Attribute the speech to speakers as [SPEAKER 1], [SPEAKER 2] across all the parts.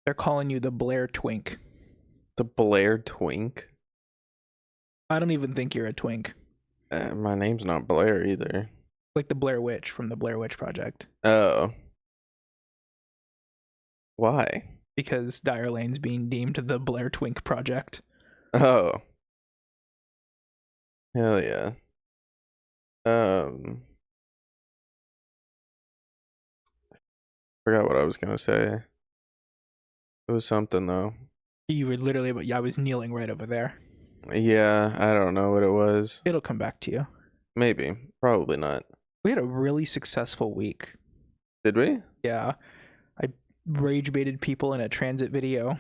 [SPEAKER 1] They're calling you the Blair Twink.
[SPEAKER 2] The Blair Twink?
[SPEAKER 1] I don't even think you're a twink.
[SPEAKER 2] My name's not Blair either.
[SPEAKER 1] Like the Blair Witch from the Blair Witch Project.
[SPEAKER 2] Oh. Why?
[SPEAKER 1] Because Dyer Lane's being deemed the Blair Twink Project.
[SPEAKER 2] Oh. Hell yeah. Forgot what I was gonna say. It was something though.
[SPEAKER 1] You were literally, but I was kneeling right over there.
[SPEAKER 2] Yeah, I don't know what it was.
[SPEAKER 1] It'll come back to you.
[SPEAKER 2] Maybe. Probably not.
[SPEAKER 1] We had a really successful week.
[SPEAKER 2] Did we?
[SPEAKER 1] Yeah. I rage baited people in a transit video.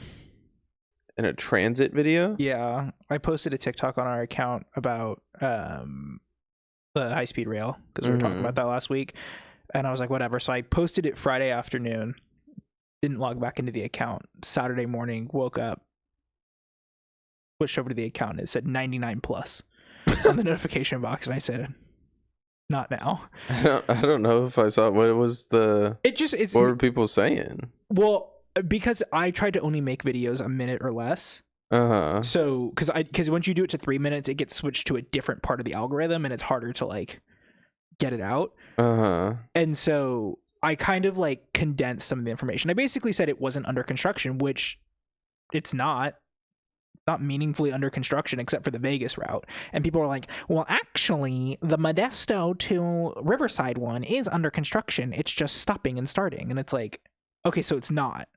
[SPEAKER 2] In a transit video?
[SPEAKER 1] Yeah. I posted a TikTok on our account about the high-speed rail, because we were talking about that last week. And I was like, whatever. So I posted it Friday afternoon. Didn't log back into the account. Saturday morning, woke up, switched over to the account, and it said 99 plus on the notification box, and I said, not now.
[SPEAKER 2] I don't know if I saw what was the. What were people saying?
[SPEAKER 1] Well, because I tried to only make videos a minute or less. So because once you do it to 3 minutes, it gets switched to a different part of the algorithm, and it's harder to like get it out. And so I kind of like condensed some of the information. I basically said it wasn't under construction, which it's not meaningfully under construction except for the Vegas route. And people are like, well, actually the Modesto to Riverside one is under construction. It's just stopping and starting. And it's like, okay, so it's not.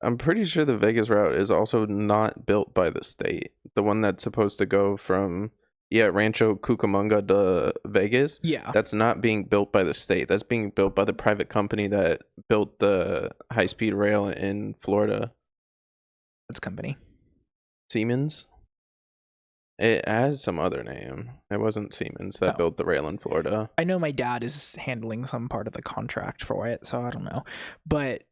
[SPEAKER 2] I'm pretty sure the Vegas route is also not built by the state. The one that's supposed to go from Rancho Cucamonga to Vegas.
[SPEAKER 1] Yeah.
[SPEAKER 2] That's not being built by the state. That's being built by the private company that built the high-speed rail in Florida.
[SPEAKER 1] What's company?
[SPEAKER 2] Siemens. It has some other name. It wasn't Siemens that built the rail in Florida.
[SPEAKER 1] I know my dad is handling some part of the contract for it, so I don't know. But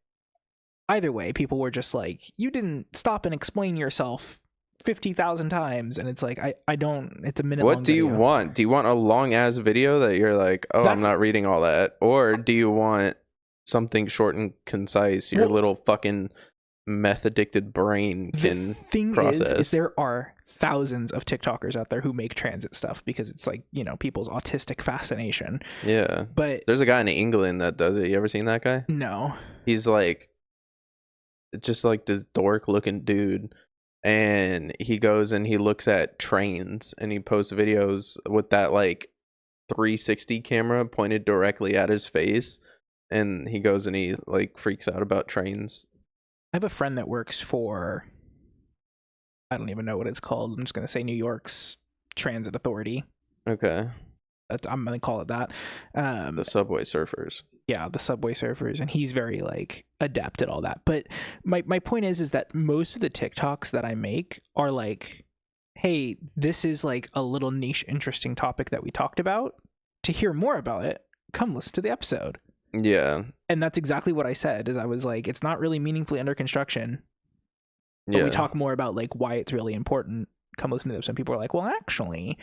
[SPEAKER 1] either way, people were just like, you didn't stop and explain yourself 50,000 times, and it's like I don't. It's a minute.
[SPEAKER 2] What do you want? Do you want a long ass video that you're like, oh, I'm not reading all that, or do you want something short and concise? Your little fucking meth addicted brain can process.
[SPEAKER 1] Is there are thousands of TikTokers out there who make transit stuff because it's like, you know, people's autistic fascination.
[SPEAKER 2] Yeah,
[SPEAKER 1] but
[SPEAKER 2] there's a guy in England that does it. You ever seen that guy?
[SPEAKER 1] No.
[SPEAKER 2] He's like, just like this dork looking dude. And he goes and he looks at trains and he posts videos with that like 360 camera pointed directly at his face. And he goes and he like freaks out about trains.
[SPEAKER 1] I have a friend that works for, I don't even know what it's called. I'm just going to say New York's Transit Authority.
[SPEAKER 2] Okay.
[SPEAKER 1] I'm going to call it that.
[SPEAKER 2] The subway surfers.
[SPEAKER 1] Yeah, the subway surfers, and he's very like adept at all that. But my point is that most of the TikToks that I make are like, hey, this is like a little niche interesting topic that we talked about. To hear more about it, come listen to the episode.
[SPEAKER 2] Yeah.
[SPEAKER 1] And that's exactly what I said, is I was like, it's not really meaningfully under construction. But we talk more about like why it's really important. Come listen to this. And people are like, well, actually,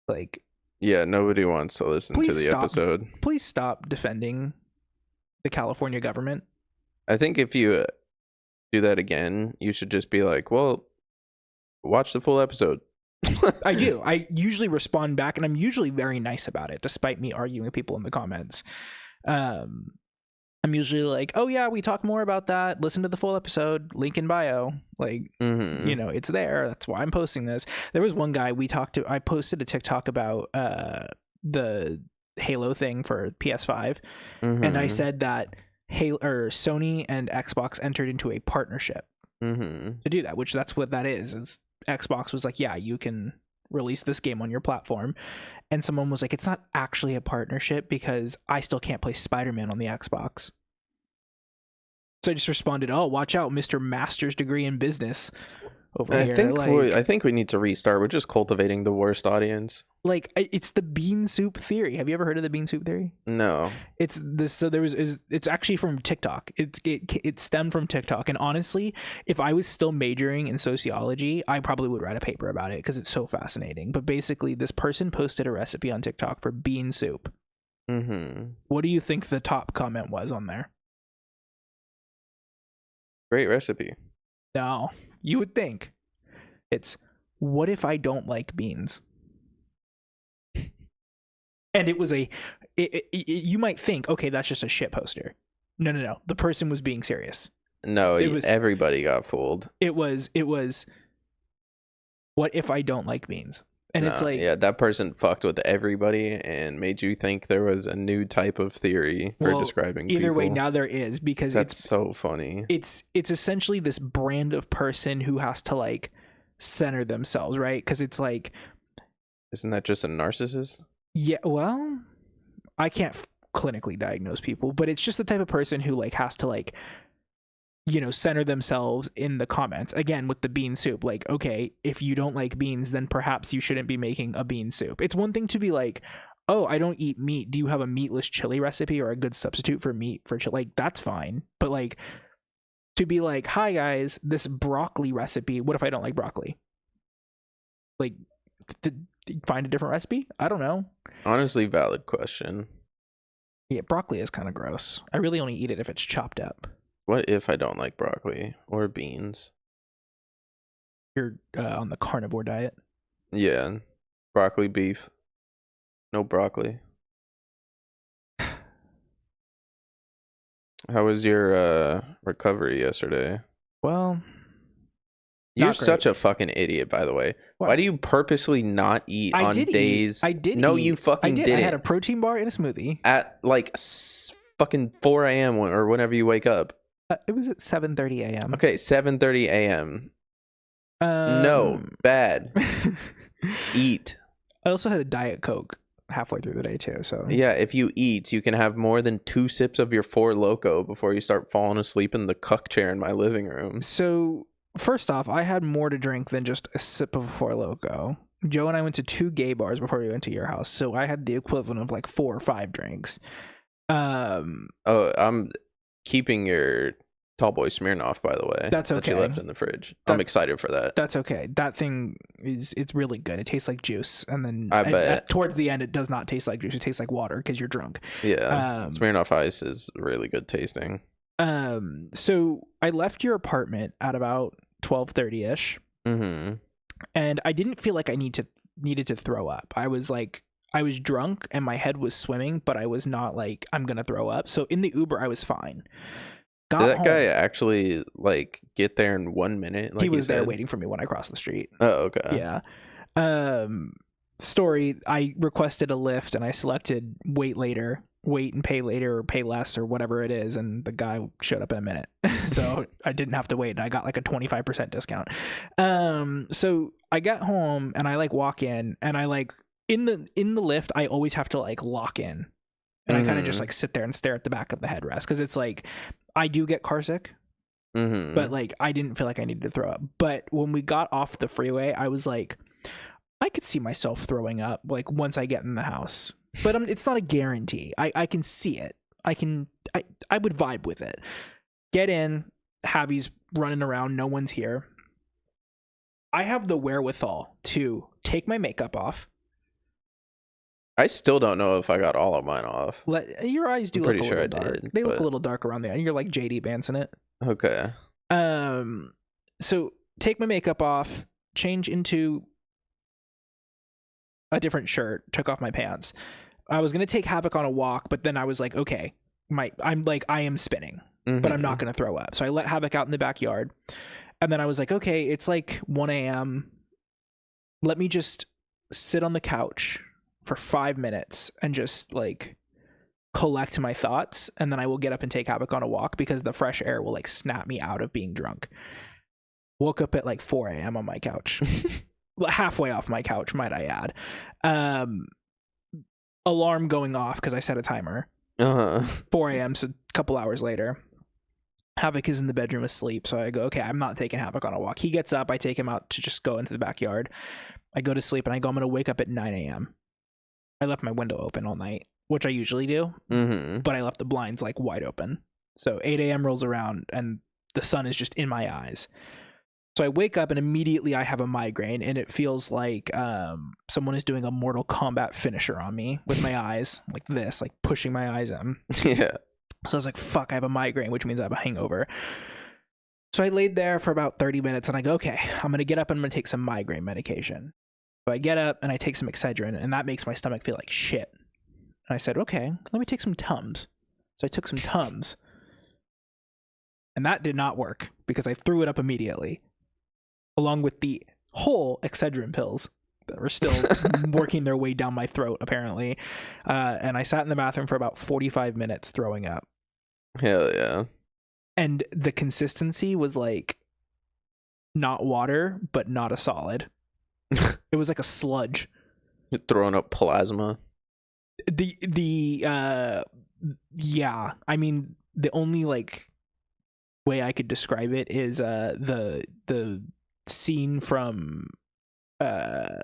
[SPEAKER 1] like,
[SPEAKER 2] yeah, nobody wants to listen to the episode.
[SPEAKER 1] Please stop defending the California government.
[SPEAKER 2] I think if you do that again, you should just be like, well, watch the full episode.
[SPEAKER 1] I do. I usually respond back, and I'm usually very nice about it, despite me arguing with people in the comments. I'm usually like, oh yeah, we talk more about that. Listen to the full episode, link in bio. Like, you know, it's there. That's why I'm posting this. There was one guy I posted a TikTok about the Halo thing for PS5. And I said that Sony and Xbox entered into a partnership to do that, which that's what that is Xbox was like, yeah, you can release this game on your platform. And someone was like, it's not actually a partnership because I still can't play Spider-Man on the Xbox. So I just responded, oh, watch out, Mr. Master's degree in business over here.
[SPEAKER 2] I think we need to restart. We're just cultivating the worst audience.
[SPEAKER 1] Like, it's the bean soup theory. Have you ever heard of the bean soup theory?
[SPEAKER 2] No.
[SPEAKER 1] It's this. So it's actually from TikTok. It stemmed from TikTok. And honestly, if I was still majoring in sociology, I probably would write a paper about it because it's so fascinating. But basically, this person posted a recipe on TikTok for bean soup. What do you think the top comment was on there?
[SPEAKER 2] Great recipe.
[SPEAKER 1] No, you would think. It's, what if I don't like beans? And it was you might think, okay, that's just a shit poster. No. The person was being serious.
[SPEAKER 2] No, everybody got fooled.
[SPEAKER 1] It was, what if I don't like beans? And it's like,
[SPEAKER 2] yeah, that person fucked with everybody and made you think there was a new type of theory for describing
[SPEAKER 1] either
[SPEAKER 2] people.
[SPEAKER 1] Way, now there is, because
[SPEAKER 2] that's so funny.
[SPEAKER 1] It's essentially this brand of person who has to like center themselves, right? Because it's like,
[SPEAKER 2] isn't that just a narcissist?
[SPEAKER 1] Yeah, well, I can't clinically diagnose people, but it's just the type of person who like has to like, center themselves in the comments. Again, with the bean soup, like, okay, if you don't like beans, then perhaps you shouldn't be making a bean soup. It's one thing to be like, oh, I don't eat meat. Do you have a meatless chili recipe or a good substitute for meat for chili? Like, that's fine. But like, to be like, hi guys, this broccoli recipe, what if I don't like broccoli? Like, find a different recipe? I don't know.
[SPEAKER 2] Honestly, valid question.
[SPEAKER 1] Yeah, broccoli is kind of gross. I really only eat it if it's chopped up.
[SPEAKER 2] What if I don't like broccoli or beans?
[SPEAKER 1] You're on the carnivore diet?
[SPEAKER 2] Yeah. Broccoli, beef. No broccoli. How was your recovery yesterday?
[SPEAKER 1] Well,
[SPEAKER 2] you're such a fucking idiot, by the way. What? Why do you purposely not eat on days?
[SPEAKER 1] I did.
[SPEAKER 2] No, you fucking didn't.
[SPEAKER 1] I had a protein bar and a smoothie
[SPEAKER 2] at like fucking 4 a.m. or whenever you wake up.
[SPEAKER 1] It was at 7:30 a.m.
[SPEAKER 2] Okay, 7:30 a.m. No, bad. Eat.
[SPEAKER 1] I also had a Diet Coke halfway through the day too. So
[SPEAKER 2] yeah, if you eat, you can have more than 2 sips of your Four Loko before you start falling asleep in the cuck chair in my living room.
[SPEAKER 1] So first off, I had more to drink than just a sip of Four Loko. Joe and I went to 2 gay bars before we went to your house, so I had the equivalent of like 4 or 5 drinks.
[SPEAKER 2] Oh, I'm keeping your Tall Boy Smirnoff, by the way.
[SPEAKER 1] That's okay.
[SPEAKER 2] That you left in the fridge. I'm excited for that.
[SPEAKER 1] That's okay. That thing it's really good. It tastes like juice, and then
[SPEAKER 2] I bet
[SPEAKER 1] towards the end it does not taste like juice. It tastes like water because you're drunk.
[SPEAKER 2] Yeah, Smirnoff Ice is really good tasting.
[SPEAKER 1] So I left your apartment at about 12:30ish, and I didn't feel like I needed to throw up. I was drunk and my head was swimming, but I was not like, I'm gonna throw up. So in the Uber, I was fine.
[SPEAKER 2] Did that guy actually like get there in 1 minute? Like
[SPEAKER 1] he was there waiting for me when I crossed the street.
[SPEAKER 2] Oh, okay.
[SPEAKER 1] Yeah. Story, I requested a Lyft and I selected wait and pay later or pay less or whatever it is, and the guy showed up in a minute. So I didn't have to wait, and I got like a 25% discount. So I got home and I like walk in, and I like in the Lyft, I always have to like lock in. And I kind of just like sit there and stare at the back of the headrest, because it's like, I do get car sick, but like I didn't feel like I needed to throw up. But when we got off the freeway, I was like, I could see myself throwing up like once I get in the house, but it's not a guarantee. I can see it. I would vibe with it. Get in, Javi's running around, no one's here. I have the wherewithal to take my makeup off.
[SPEAKER 2] I still don't know if I got all of mine off.
[SPEAKER 1] Your eyes do look a little dark. They look a little dark around there, and you're like JD Banson it.
[SPEAKER 2] Okay.
[SPEAKER 1] So take my makeup off, change into a different shirt, took off my pants. I was gonna take Havoc on a walk, but then I was like, okay, I am spinning, but I'm not gonna throw up. So I let Havoc out in the backyard, and then I was like, okay, it's like 1 a.m. Let me just sit on the couch for 5 minutes and just like collect my thoughts, and then I will get up and take Havoc on a walk, because the fresh air will like snap me out of being drunk. Woke up at like 4 a.m. on my couch. Halfway off my couch, might I add. Alarm going off because I set a timer. 4 a.m. so a couple hours later, Havoc is in the bedroom asleep, so I go, okay, I'm not taking Havoc on a walk. He gets up, I take him out to just go into the backyard. I go to sleep, and I go, I'm gonna wake up at 9 a.m. I left my window open all night, which I usually do, but I left the blinds like wide open. So 8 a.m. rolls around and the sun is just in my eyes. So I wake up and immediately I have a migraine, and it feels like someone is doing a Mortal Kombat finisher on me with my eyes like this, like pushing my eyes in.
[SPEAKER 2] Yeah.
[SPEAKER 1] So I was like, fuck, I have a migraine, which means I have a hangover. So I laid there for about 30 minutes and I go, okay, I'm going to get up and I'm going to take some migraine medication. So I get up and I take some Excedrin, and that makes my stomach feel like shit. And I said, okay, let me take some Tums. So I took some Tums. And that did not work because I threw it up immediately, along with the whole Excedrin pills that were still working their way down my throat, apparently. And I sat in the bathroom for about 45 minutes throwing up.
[SPEAKER 2] Hell yeah.
[SPEAKER 1] And the consistency was like not water, but not a solid. It was like a sludge.
[SPEAKER 2] You're throwing up plasma.
[SPEAKER 1] Yeah. I mean, the only like way I could describe it is the scene from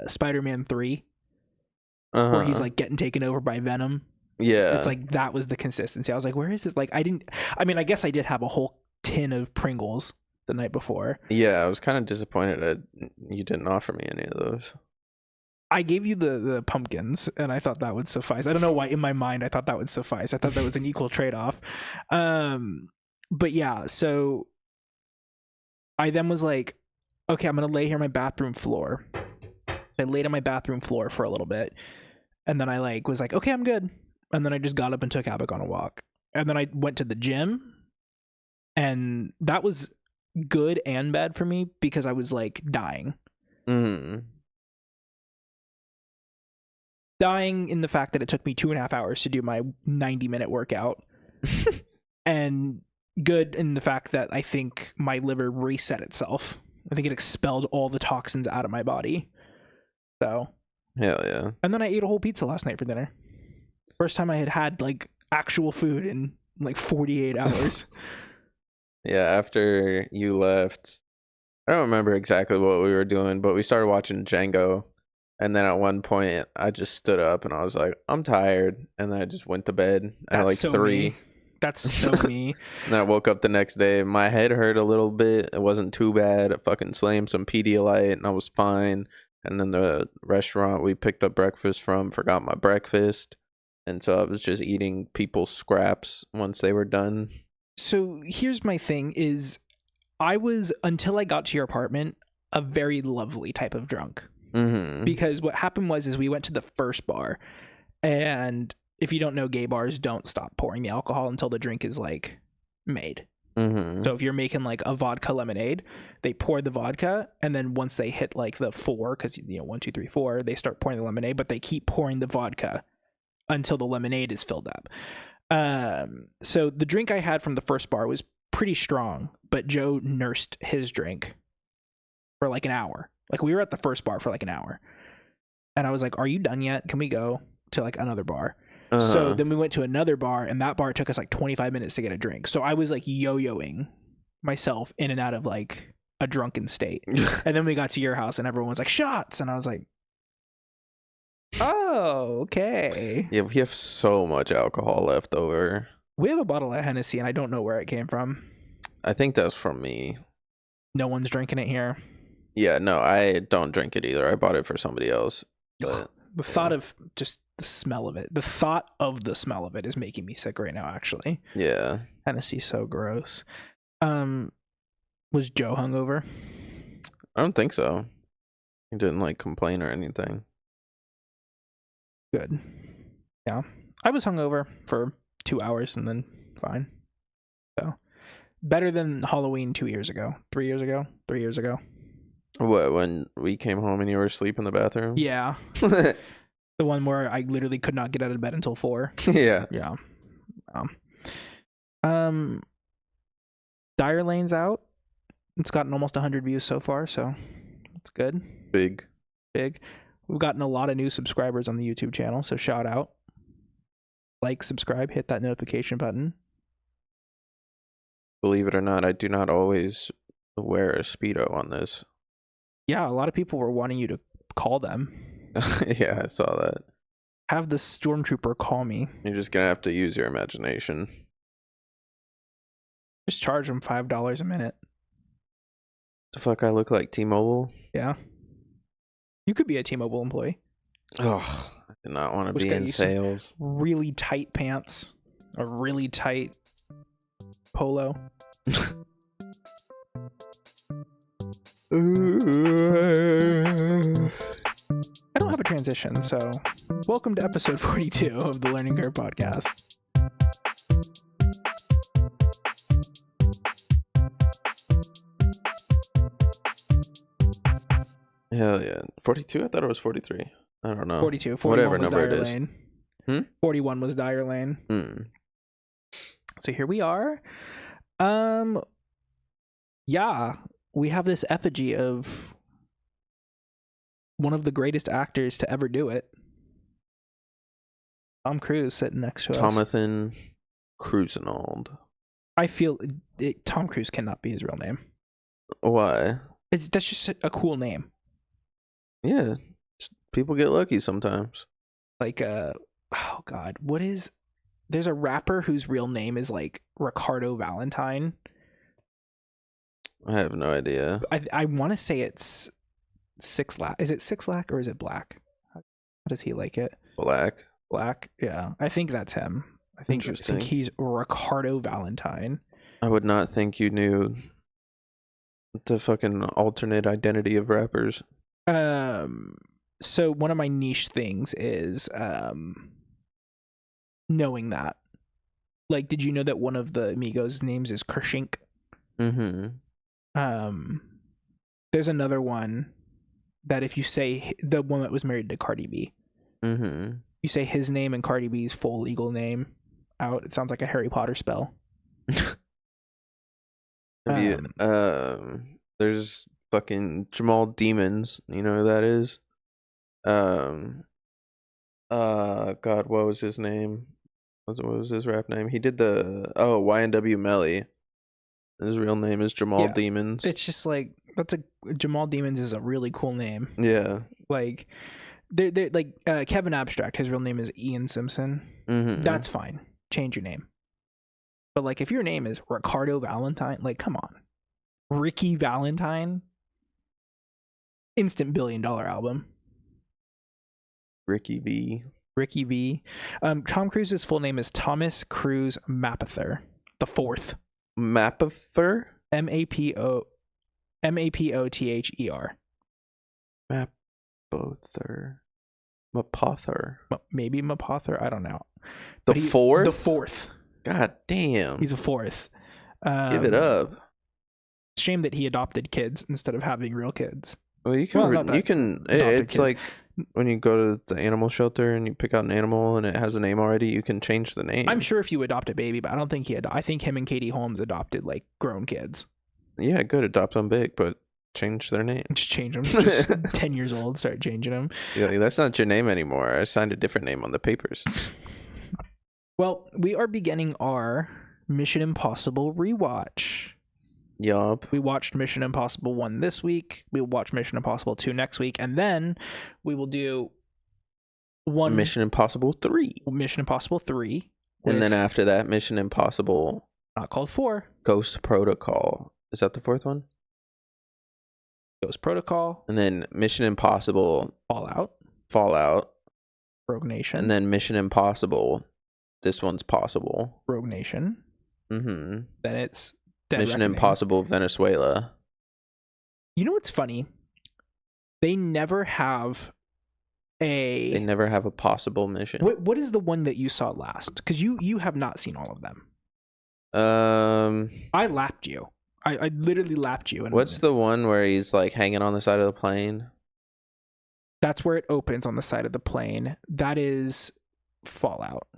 [SPEAKER 1] Spider-Man 3 where he's like getting taken over by Venom.
[SPEAKER 2] Yeah.
[SPEAKER 1] It's like that was the consistency. I was like, where is this? Like, I mean, I guess I did have a whole tin of Pringles the night before.
[SPEAKER 2] Yeah, I was kind of disappointed that you didn't offer me any of those.
[SPEAKER 1] I gave you the pumpkins, and I thought that would suffice. I don't know why in my mind I thought that would suffice. I thought that was an equal trade-off. But yeah, so I then was like, okay, I'm going to lay here on my bathroom floor. I laid on my bathroom floor for a little bit, and then I like was like, okay, I'm good. And then I just got up and took Abic on a walk. And then I went to the gym, and that was good and bad for me because I was like dying. Dying in the fact that it took me 2.5 hours to do my 90-minute workout. And good in the fact that I think my liver reset itself. I think it expelled all the toxins out of my body. So.
[SPEAKER 2] Hell yeah.
[SPEAKER 1] And then I ate a whole pizza last night for dinner. First time I had like actual food in like 48 hours.
[SPEAKER 2] Yeah, after you left, I don't remember exactly what we were doing, but we started watching Django. And then at one point, I just stood up and I was like, I'm tired. And then I just went to bed at like
[SPEAKER 1] so
[SPEAKER 2] 3.
[SPEAKER 1] Me. That's so me.
[SPEAKER 2] And then I woke up the next day. My head hurt a little bit. It wasn't too bad. I fucking slammed some Pedialyte and I was fine. And then the restaurant we picked up breakfast from forgot my breakfast. And so I was just eating people's scraps once they were done.
[SPEAKER 1] So here's my thing is I was, until I got to your apartment, a very lovely type of drunk. Because what happened was we went to the first bar, and if you don't know, gay bars don't stop pouring the alcohol until the drink is like made. So if you're making like a vodka lemonade, they pour the vodka, and then once they hit like the 4, because 1, 2, 3, 4, they start pouring the lemonade, but they keep pouring the vodka until the lemonade is filled up. So the drink I had from the first bar was pretty strong, but Joe nursed his drink for like an hour. Like we were at the first bar for like an hour, and I was like, are you done yet? Can we go to like another bar? So then we went to another bar, and that bar took us like 25 minutes to get a drink. So I was like yo-yoing myself in and out of like a drunken state. And then we got to your house and everyone was like, shots. And I was like, oh, okay.
[SPEAKER 2] Yeah, we have so much alcohol left over.
[SPEAKER 1] We have a bottle of Hennessy and I don't know where it came from.
[SPEAKER 2] I think that's from me.
[SPEAKER 1] No one's drinking it here.
[SPEAKER 2] Yeah, no, I don't drink it either. I bought it for somebody else. But,
[SPEAKER 1] the thought of just the smell of it, is making me sick right now, actually.
[SPEAKER 2] Yeah.
[SPEAKER 1] Hennessy's so gross. Was Joe hungover?
[SPEAKER 2] I don't think so. He didn't like complain or anything.
[SPEAKER 1] Good. Yeah. I was hungover for 2 hours and then fine. So better than Halloween 3 years ago.
[SPEAKER 2] What, when we came home and you were asleep in the bathroom?
[SPEAKER 1] Yeah. The one where I literally could not get out of bed until 4.
[SPEAKER 2] Yeah.
[SPEAKER 1] Yeah. Dire Lane's out. It's gotten almost 100 views so far, so it's good.
[SPEAKER 2] Big.
[SPEAKER 1] We've gotten a lot of new subscribers on the YouTube channel, so shout out. Like, subscribe, hit that notification button.
[SPEAKER 2] Believe it or not, I do not always wear a Speedo on this.
[SPEAKER 1] Yeah, a lot of people were wanting you to call them.
[SPEAKER 2] Yeah, I saw that.
[SPEAKER 1] Have the stormtrooper call me.
[SPEAKER 2] You're just gonna have to use your imagination.
[SPEAKER 1] Just charge them $5 a minute.
[SPEAKER 2] The fuck I look like, T-Mobile?
[SPEAKER 1] Yeah. You could be a T-Mobile employee.
[SPEAKER 2] Oh, I did not want to be in sales.
[SPEAKER 1] Really tight pants. A really tight polo. I don't have a transition, so welcome to episode 42 of the Learning Curve podcast.
[SPEAKER 2] Hell yeah. 42? I thought it was 43. I don't know.
[SPEAKER 1] 42. 41
[SPEAKER 2] Whatever
[SPEAKER 1] was
[SPEAKER 2] number
[SPEAKER 1] Dire
[SPEAKER 2] it is.
[SPEAKER 1] Lane. 41 was Dire Lane. So here we are. Yeah, we have this effigy of one of the greatest actors to ever do it. Tom Cruise sitting next to us.
[SPEAKER 2] Thomathan Cruisenald.
[SPEAKER 1] I feel Tom Cruise cannot be his real name.
[SPEAKER 2] Why?
[SPEAKER 1] That's just a cool name.
[SPEAKER 2] Yeah, people get lucky sometimes.
[SPEAKER 1] Like, oh God, there's a rapper whose real name is like Ricardo Valentine.
[SPEAKER 2] I have no idea.
[SPEAKER 1] I want to say it's Six Lack. Is it Six Lack or is it Black? How does he like it?
[SPEAKER 2] Black.
[SPEAKER 1] Yeah, I think that's him. I think he's Ricardo Valentine.
[SPEAKER 2] I would not think you knew the fucking alternate identity of rappers.
[SPEAKER 1] So one of my niche things is knowing that. Like, did you know that one of the Migos' names is Kershink? There's another one that if you say the one that was married to Cardi B, you say his name and Cardi B's full legal name out, it sounds like a Harry Potter spell.
[SPEAKER 2] There's fucking Jamal Demons. You know who that is? God, what was his name? What was his rap name? He did YNW Melly. His real name is Jamal Demons.
[SPEAKER 1] It's just like Jamal Demons is a really cool name.
[SPEAKER 2] Yeah.
[SPEAKER 1] Like they're like Kevin Abstract, his real name is Ian Simpson. That's fine. Change your name. But like if your name is Ricardo Valentine, like come on. Ricky Valentine. Instant $1 billion album.
[SPEAKER 2] Ricky V.
[SPEAKER 1] Tom Cruise's full name is Thomas Cruise Mapother the fourth.
[SPEAKER 2] Mapother?
[SPEAKER 1] Mapother.
[SPEAKER 2] Mapother.
[SPEAKER 1] Maybe Mapother. I don't know.
[SPEAKER 2] The
[SPEAKER 1] fourth.
[SPEAKER 2] God damn.
[SPEAKER 1] He's a fourth.
[SPEAKER 2] Give it up.
[SPEAKER 1] Shame that he adopted kids instead of having real kids.
[SPEAKER 2] Well, it's kids. Like when you go to the animal shelter and you pick out an animal and it has a name already, you can change the name.
[SPEAKER 1] I'm sure if you adopt a baby, but I don't think I think him and Katie Holmes adopted like grown kids.
[SPEAKER 2] Yeah, good. Adopt them big, but change their name.
[SPEAKER 1] Just change them. Just 10 years old, start changing them.
[SPEAKER 2] Yeah, that's not your name anymore. I signed a different name on the papers.
[SPEAKER 1] Well, we are beginning our Mission Impossible rewatch.
[SPEAKER 2] Yup.
[SPEAKER 1] We watched Mission Impossible 1 this week. We'll watch Mission Impossible 2 next week. And then we will do
[SPEAKER 2] Mission Impossible 3.
[SPEAKER 1] Mission Impossible 3.
[SPEAKER 2] And then after that, Mission Impossible...
[SPEAKER 1] Not called 4.
[SPEAKER 2] Ghost Protocol. Is that the fourth one?
[SPEAKER 1] Ghost Protocol.
[SPEAKER 2] And then Mission Impossible... Fallout.
[SPEAKER 1] Rogue Nation.
[SPEAKER 2] And then Mission Impossible... This one's possible.
[SPEAKER 1] Rogue Nation. Then it's...
[SPEAKER 2] Mission Impossible Venezuela.
[SPEAKER 1] You know what's funny? They never have a
[SPEAKER 2] possible mission.
[SPEAKER 1] What is the one that you saw last? Because you have not seen all of them. I lapped you. I literally lapped you.
[SPEAKER 2] What's the one where he's like hanging on the side of the plane?
[SPEAKER 1] That's where it opens on the side of the plane. That is Fallout.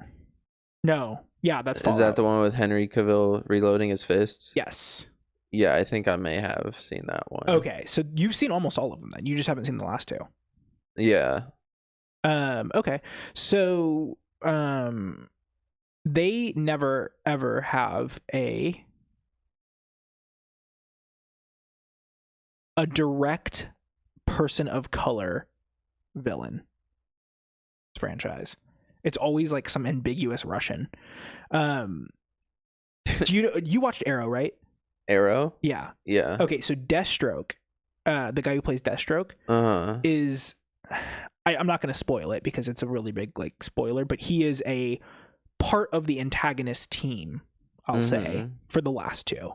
[SPEAKER 1] No. Yeah, that's Fallout.
[SPEAKER 2] Is that the one with Henry Cavill reloading his fists?
[SPEAKER 1] Yes.
[SPEAKER 2] Yeah, I think I may have seen that one.
[SPEAKER 1] Okay, so you've seen almost all of them then. You just haven't seen the last 2.
[SPEAKER 2] Yeah.
[SPEAKER 1] Okay. So they never ever have a direct person of color villain franchise. It's always like some ambiguous Russian. Do you watched Arrow, right?
[SPEAKER 2] Arrow?
[SPEAKER 1] Yeah.
[SPEAKER 2] Yeah.
[SPEAKER 1] Okay, so Deathstroke, the guy who plays Deathstroke, is I'm not going to spoil it because it's a really big like spoiler, but he is a part of the antagonist team, I'll say, for the last 2.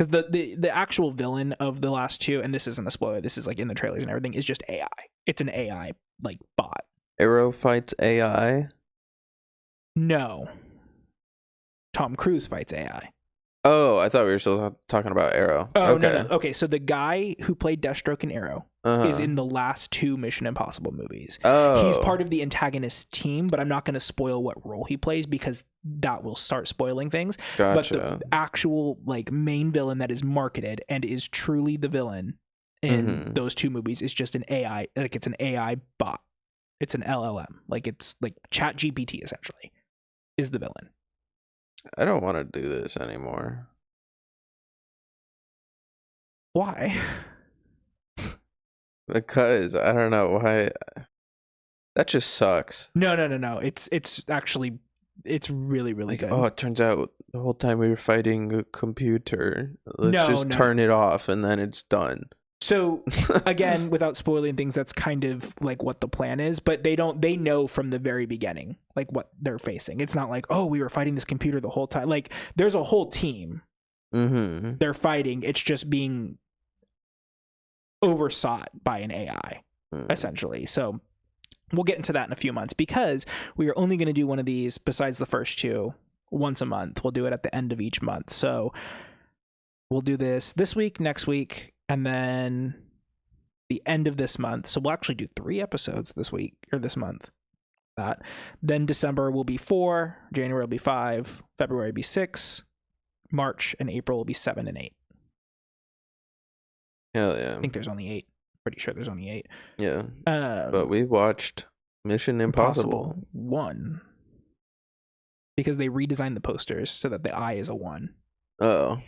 [SPEAKER 1] Because the actual villain of the last two, and this isn't a spoiler, this is like in the trailers and everything, is just AI. It's an AI like bot.
[SPEAKER 2] Arrow fights AI?
[SPEAKER 1] No. Tom Cruise fights AI.
[SPEAKER 2] Oh, I thought we were still talking about Arrow.
[SPEAKER 1] Oh,
[SPEAKER 2] okay.
[SPEAKER 1] no. Okay, so the guy who played Deathstroke in Arrow is in the last two Mission Impossible movies.
[SPEAKER 2] Oh.
[SPEAKER 1] He's part of the antagonist team, but I'm not going to spoil what role he plays because that will start spoiling things.
[SPEAKER 2] Gotcha.
[SPEAKER 1] But the actual like main villain that is marketed and is truly the villain in those two movies is just an AI. Like it's an AI bot. It's an LLM. Like it's like ChatGPT essentially is the villain.
[SPEAKER 2] I don't want to do this anymore.
[SPEAKER 1] Why?
[SPEAKER 2] Because I don't know why. That just sucks.
[SPEAKER 1] No. It's actually really good.
[SPEAKER 2] Oh, it turns out the whole time we were fighting a computer. Let's just turn it off and then it's done.
[SPEAKER 1] So again, without spoiling things, that's kind of like what the plan is, but they know from the very beginning, like what they're facing. It's not like, oh, we were fighting this computer the whole time. Like there's a whole team they're fighting. It's just being oversought by an AI essentially. So we'll get into that in a few months because we are only going to do one of these besides the first two once a month. We'll do it at the end of each month. So we'll do this week, next week, and then the end of this month. So we'll actually do 3 episodes this week or this month. Then December will be 4, January will be 5, February will be 6, March and April will be 7 and 8.
[SPEAKER 2] Hell yeah.
[SPEAKER 1] I think there's only 8. Pretty sure there's only 8.
[SPEAKER 2] Yeah. But we watched Mission Impossible
[SPEAKER 1] 1 because they redesigned the posters so that the eye is a 1.
[SPEAKER 2] Oh.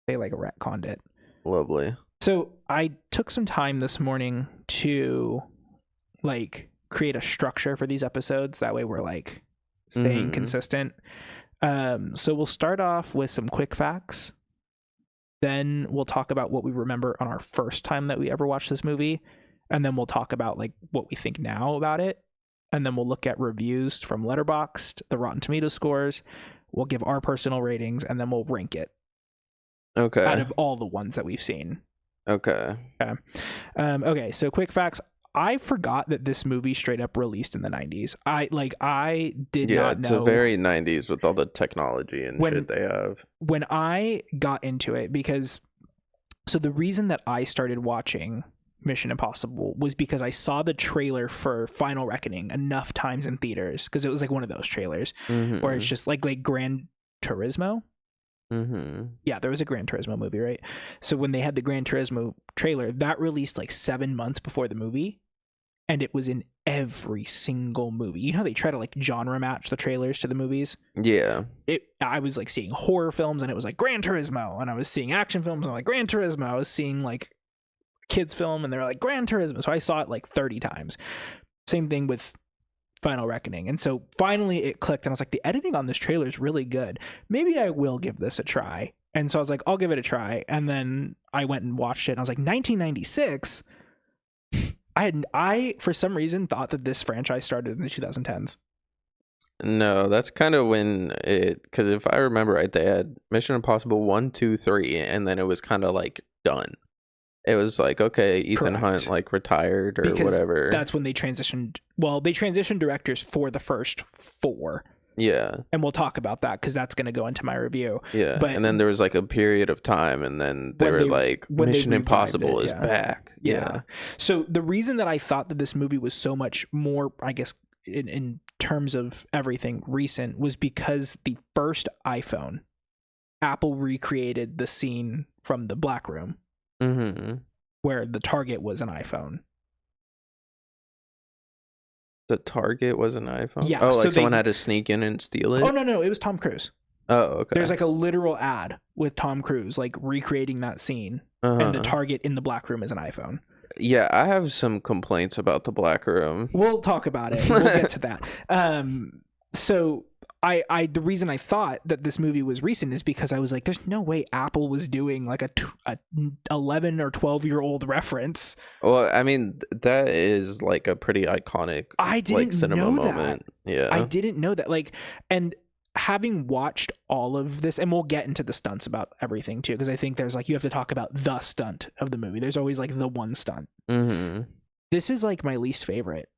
[SPEAKER 1] They like retconned it.
[SPEAKER 2] Lovely.
[SPEAKER 1] So I took some time this morning to like create a structure for these episodes. That way we're like staying consistent. So we'll start off with some quick facts. Then we'll talk about what we remember on our first time that we ever watched this movie. And then we'll talk about like what we think now about it. And then we'll look at reviews from Letterboxd, the Rotten Tomatoes scores. We'll give our personal ratings and then we'll rank it.
[SPEAKER 2] Okay.
[SPEAKER 1] Out of all the ones that we've seen.
[SPEAKER 2] Okay.
[SPEAKER 1] Okay, so quick facts. I forgot that this movie straight up released in the 90s. I did not know. Yeah,
[SPEAKER 2] it's a very 90s with all the technology and shit they have.
[SPEAKER 1] When I got into it, because so the reason that I started watching Mission Impossible was because I saw the trailer for Final Reckoning enough times in theaters, because it was like one of those trailers where it's just like Gran Turismo. Yeah, there was a Gran Turismo movie, right? So when they had the Gran Turismo trailer, that released like 7 months before the movie, and it was in every single movie. You know how they try to like genre match the trailers to the movies?
[SPEAKER 2] Yeah.
[SPEAKER 1] I was like seeing horror films and it was like Gran Turismo, and I was seeing action films and I'm like Gran Turismo. I was seeing like kids film and they're like Gran Turismo. So I saw it like 30 times. Same thing with Final Reckoning. And so finally it clicked and I was like, the editing on this trailer is really good. Maybe I will give this a try. And so I was like, I'll give it a try. And then I went and watched it and I was like, 1996? I for some reason thought that this franchise started in the 2010s.
[SPEAKER 2] No, that's kind of when because if I remember right, they had Mission Impossible 1, 2, 3, and then it was kind of like done. It was like, okay, Ethan Hunt like retired or whatever.
[SPEAKER 1] That's when they transitioned. Well, they transitioned directors for the first 4.
[SPEAKER 2] Yeah.
[SPEAKER 1] And we'll talk about that because that's going to go into my review.
[SPEAKER 2] Yeah. But, and then there was like a period of time and then they were like, Mission Impossible is back. Yeah.
[SPEAKER 1] So the reason that I thought that this movie was so much more, I guess, in terms of everything recent was because the first iPhone, Apple recreated the scene from the Black Room. Where the target was an iPhone.
[SPEAKER 2] The target was an iPhone?
[SPEAKER 1] Yeah.
[SPEAKER 2] Oh, like someone had to sneak in and steal it?
[SPEAKER 1] Oh, no. It was Tom Cruise.
[SPEAKER 2] Oh, okay.
[SPEAKER 1] There's like a literal ad with Tom Cruise, like recreating that scene. And the target in the Black Room is an iPhone.
[SPEAKER 2] Yeah, I have some complaints about the Black Room.
[SPEAKER 1] We'll talk about it. We'll get to that. So I the reason I thought that this movie was recent is because I was like, there's no way Apple was doing like a 11 or 12-year-old reference.
[SPEAKER 2] Well, I mean, that is like a pretty iconic cinema moment. Yeah.
[SPEAKER 1] I didn't know that. Like, and having watched all of this, and we'll get into the stunts about everything too, because I think there's like, you have to talk about the stunt of the movie. There's always like the one stunt. This is like my least favorite.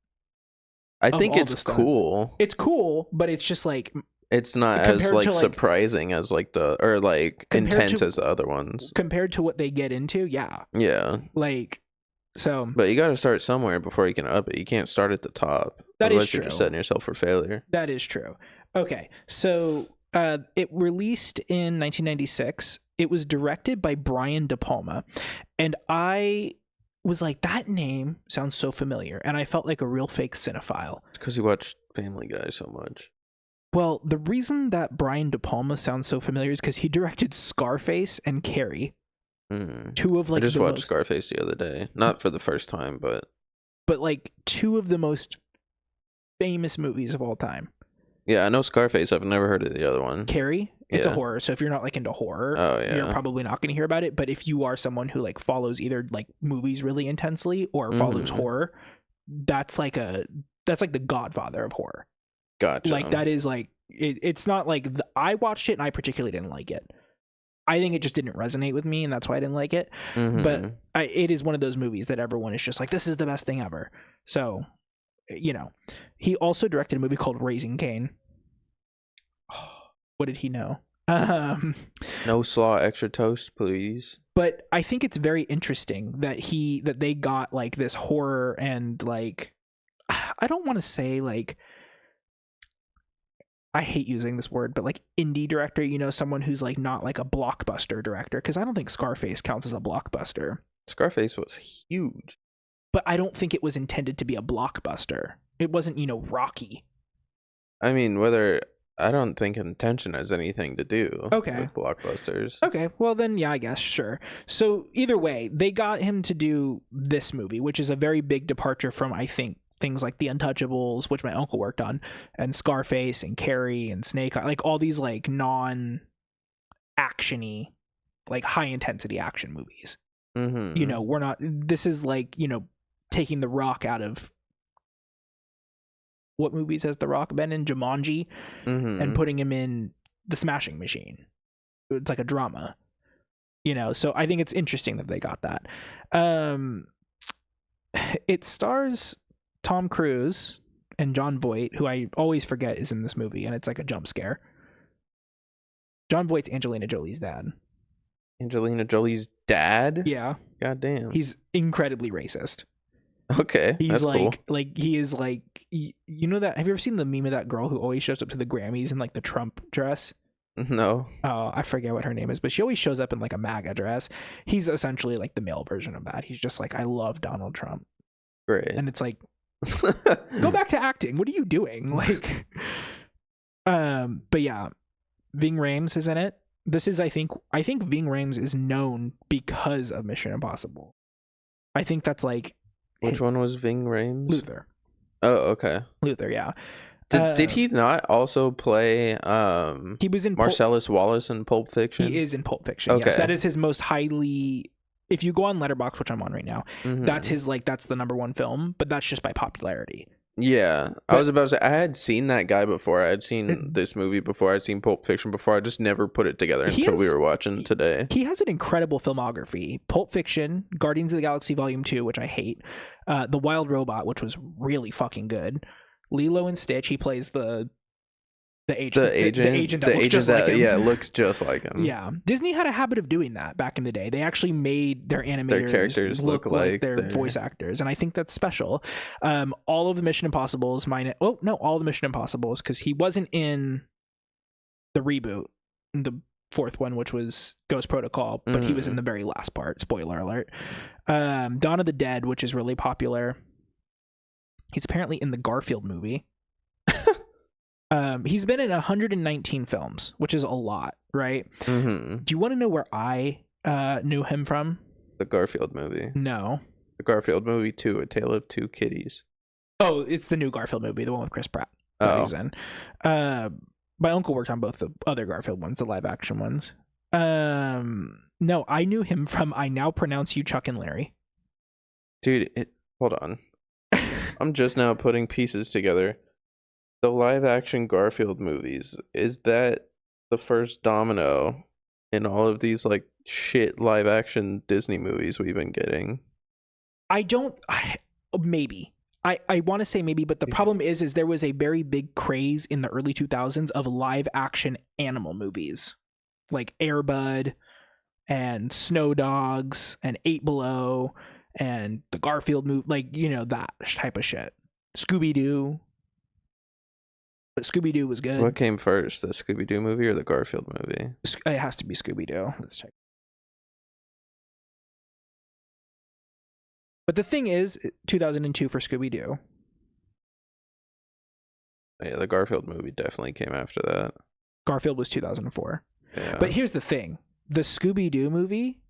[SPEAKER 2] I think it's cool.
[SPEAKER 1] It's cool, but it's just like,
[SPEAKER 2] it's not as like surprising as like or like intense as the other ones
[SPEAKER 1] compared to what they get into. Yeah, like, so.
[SPEAKER 2] But you got to start somewhere before you can up it. You can't start at the top.
[SPEAKER 1] That
[SPEAKER 2] Otherwise
[SPEAKER 1] is true.
[SPEAKER 2] You're just setting yourself for failure.
[SPEAKER 1] That is true. Okay, so it released in 1996. It was directed by Brian De Palma, and I was like, that name sounds so familiar, and I felt like a real fake cinephile.
[SPEAKER 2] It's because you watch Family Guy so much.
[SPEAKER 1] Well, the reason that Brian De Palma sounds so familiar is because he directed Scarface and Carrie. Two of like,
[SPEAKER 2] I just watched Scarface the other day, not for the first time, but
[SPEAKER 1] like two of the most famous movies of all time.
[SPEAKER 2] Yeah, I know Scarface. I've never heard of the other one.
[SPEAKER 1] Carrie? It's a horror. So if you're not like into horror, you're probably not going to hear about it. But if you are someone who like follows either like movies really intensely or follows horror, that's like the Godfather of horror.
[SPEAKER 2] Gotcha.
[SPEAKER 1] Like that is like, it's not like I watched it and I particularly didn't like it. I think it just didn't resonate with me, and that's why I didn't like it. But it is one of those movies that everyone is just like, this is the best thing ever. So, you know, he also directed a movie called Raising Cain. What did he know?
[SPEAKER 2] No slaw, extra toast, please.
[SPEAKER 1] But I think it's very interesting that they got like this horror and like, I don't want to say like, I hate using this word, but like indie director, you know, someone who's like not like a blockbuster director, because I don't think Scarface counts as a blockbuster. Scarface
[SPEAKER 2] was huge.
[SPEAKER 1] But I don't think it was intended to be a blockbuster. It wasn't, you know, Rocky.
[SPEAKER 2] I mean, I don't think intention has anything to do with blockbusters.
[SPEAKER 1] Okay, well then, yeah, I guess, sure. So either way, they got him to do this movie, which is a very big departure from, I think, things like The Untouchables, which my uncle worked on, and Scarface and Carrie and Snake, like all these like non-actiony, like high-intensity action movies. You know, this is like, you know, taking The Rock out of, what movies has The Rock been in? Jumanji, and putting him in The Smashing Machine. It's like a drama, you know, so I think it's interesting that they got that. It stars Tom Cruise and Jon Voight, who I always forget is in this movie, and it's like a jump scare. Jon Voight's Angelina Jolie's dad.
[SPEAKER 2] Angelina Jolie's dad?
[SPEAKER 1] Yeah.
[SPEAKER 2] God damn.
[SPEAKER 1] He's incredibly racist.
[SPEAKER 2] Okay.
[SPEAKER 1] He's
[SPEAKER 2] that's
[SPEAKER 1] like,
[SPEAKER 2] cool.
[SPEAKER 1] like he is like, you know that, have you ever seen the meme of that girl who always shows up to the Grammys in like the Trump dress?
[SPEAKER 2] No.
[SPEAKER 1] Oh, I forget what her name is, but she always shows up in like a MAGA dress. He's essentially like the male version of that. He's just like, I love Donald Trump.
[SPEAKER 2] Great.
[SPEAKER 1] And it's like, go back to acting. What are you doing? Like, but yeah, Ving Rhames is in it. This is, I think Ving Rhames is known because of Mission Impossible. I think that's like,
[SPEAKER 2] which one was Ving Rhames?
[SPEAKER 1] Luther.
[SPEAKER 2] Oh, okay.
[SPEAKER 1] Luther, yeah.
[SPEAKER 2] Did he not also play
[SPEAKER 1] he was in
[SPEAKER 2] Marcellus Wallace in Pulp Fiction?
[SPEAKER 1] He is in Pulp Fiction. Okay. Yes, that is his most highly, if you go on Letterboxd, which I'm on right now, that's his like, that's the #1 film, but that's just by popularity.
[SPEAKER 2] Yeah, I was about to say, I had seen that guy before. I had seen this movie before. I'd seen Pulp Fiction before. I just never put it together until we were watching today.
[SPEAKER 1] He has an incredible filmography. Pulp Fiction, Guardians of the Galaxy Volume 2, which I hate. The Wild Robot, which was really fucking good. Lilo and Stitch, he plays the agent. The agent that looks just like him.
[SPEAKER 2] Yeah, looks just like him.
[SPEAKER 1] Yeah. Disney had a habit of doing that back in the day. They actually made their animators,
[SPEAKER 2] their characters look like
[SPEAKER 1] their voice actors, and I think that's special. All of the Mission Impossibles, all the Mission Impossibles, because he wasn't in the reboot, the fourth one, which was Ghost Protocol, but he was in the very last part. Spoiler alert. Dawn of the Dead, which is really popular. He's apparently in the Garfield movie. He's been in 119 films, which is a lot, right? Do you want to know where I knew him from?
[SPEAKER 2] The Garfield movie.
[SPEAKER 1] No.
[SPEAKER 2] The Garfield movie 2, A Tale of Two Kitties.
[SPEAKER 1] Oh, it's the new Garfield movie, the one with Chris Pratt. That he was in. My uncle worked on both the other Garfield ones, the live action ones. No, I knew him from I Now Pronounce You Chuck and Larry.
[SPEAKER 2] Dude, hold on. I'm just now putting pieces together. the live action Garfield movies, is that the first domino in all of these like shit live action Disney movies we've been getting?
[SPEAKER 1] Maybe. I want to say maybe, but the problem is there was a very big craze in the early 2000s of live action animal movies like Air Bud and Snow Dogs and 8 Below and the Garfield movie, like, you know, that type of shit. Scooby-Doo. But Scooby-Doo was good.
[SPEAKER 2] What came first, the Scooby-Doo movie or the Garfield movie?
[SPEAKER 1] It has to be Scooby-Doo. Let's check. But the thing is, 2002 for Scooby-Doo.
[SPEAKER 2] Yeah, the Garfield movie definitely came after that.
[SPEAKER 1] Garfield was 2004.
[SPEAKER 2] Yeah.
[SPEAKER 1] But here's the thing. The Scooby-Doo movie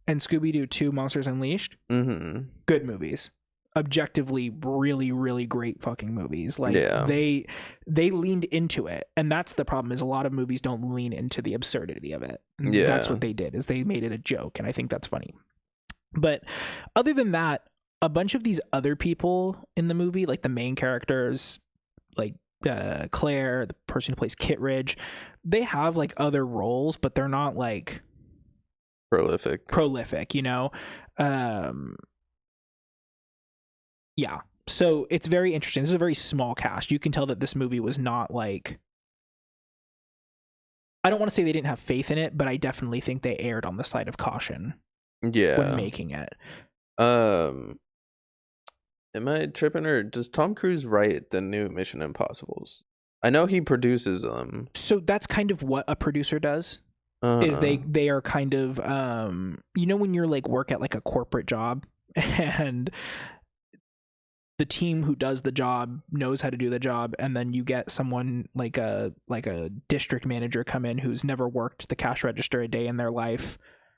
[SPEAKER 1] and Scooby-Doo 2 Monsters Unleashed, good movies. Objectively really, really great fucking movies. Like, they leaned into it. And that's the problem, is a lot of movies don't lean into the absurdity of it. Yeah. That's what they did, is they made it a joke. And I think that's funny. But other than that, a bunch of these other people in the movie, like the main characters, like Claire, the person who plays Kittredge, they have like other roles, but they're not like prolific, you know? Yeah. So it's very interesting. This is a very small cast. You can tell that this movie was not like, I don't want to say they didn't have faith in it, but I definitely think they erred on the side of caution.
[SPEAKER 2] Yeah.
[SPEAKER 1] When making it.
[SPEAKER 2] Am I tripping, or does Tom Cruise write the new Mission Impossibles? I know he produces them.
[SPEAKER 1] So that's kind of what a producer does. Is they are kind of you know, when you're like work at like a corporate job and the team who does the job knows how to do the job, and then you get someone like a district manager come in who's never worked the cash register a day in their life.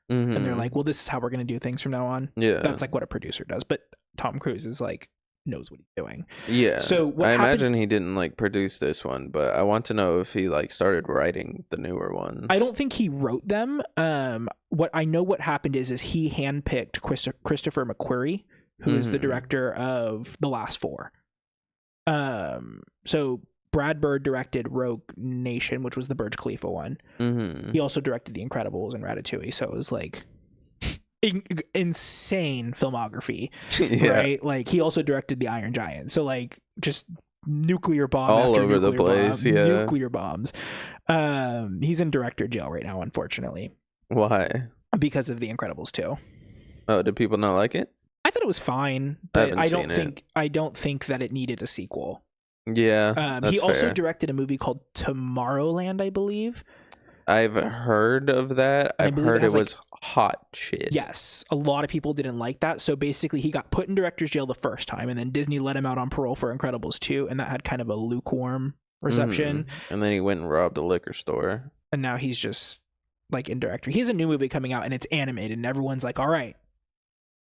[SPEAKER 1] And they're like, well, this is how we're going to do things from now on. Yeah. That's like what a producer does. But Tom Cruise is like, knows what he's doing.
[SPEAKER 2] Yeah. So I imagine he didn't like produce this one, but I want to know if he like started writing the newer ones.
[SPEAKER 1] I don't think he wrote them. What I know what happened is he handpicked Christopher McQuarrie, who is the director of the last 4. So Brad Bird directed Rogue Nation, which was the Burj Khalifa one. He also directed The Incredibles and Ratatouille, so it was like insane filmography, right? Like, he also directed The Iron Giant, so like just nuclear bomb
[SPEAKER 2] all
[SPEAKER 1] after
[SPEAKER 2] over the place,
[SPEAKER 1] nuclear bombs. He's in director jail right now, unfortunately.
[SPEAKER 2] Why?
[SPEAKER 1] Because of The Incredibles 2.
[SPEAKER 2] Oh, did people not like it?
[SPEAKER 1] I thought it was fine, but I don't think that it needed a sequel.
[SPEAKER 2] Yeah,
[SPEAKER 1] he also directed a movie called Tomorrowland, I believe.
[SPEAKER 2] I've heard of that. I've heard it was hot shit.
[SPEAKER 1] Yes, a lot of people didn't like that. So basically, he got put in director's jail the first time, and then Disney let him out on parole for Incredibles 2, and that had kind of a lukewarm reception.
[SPEAKER 2] And then he went and robbed a liquor store.
[SPEAKER 1] And now he's just like in director. He has a new movie coming out, and it's animated, and everyone's like, all right,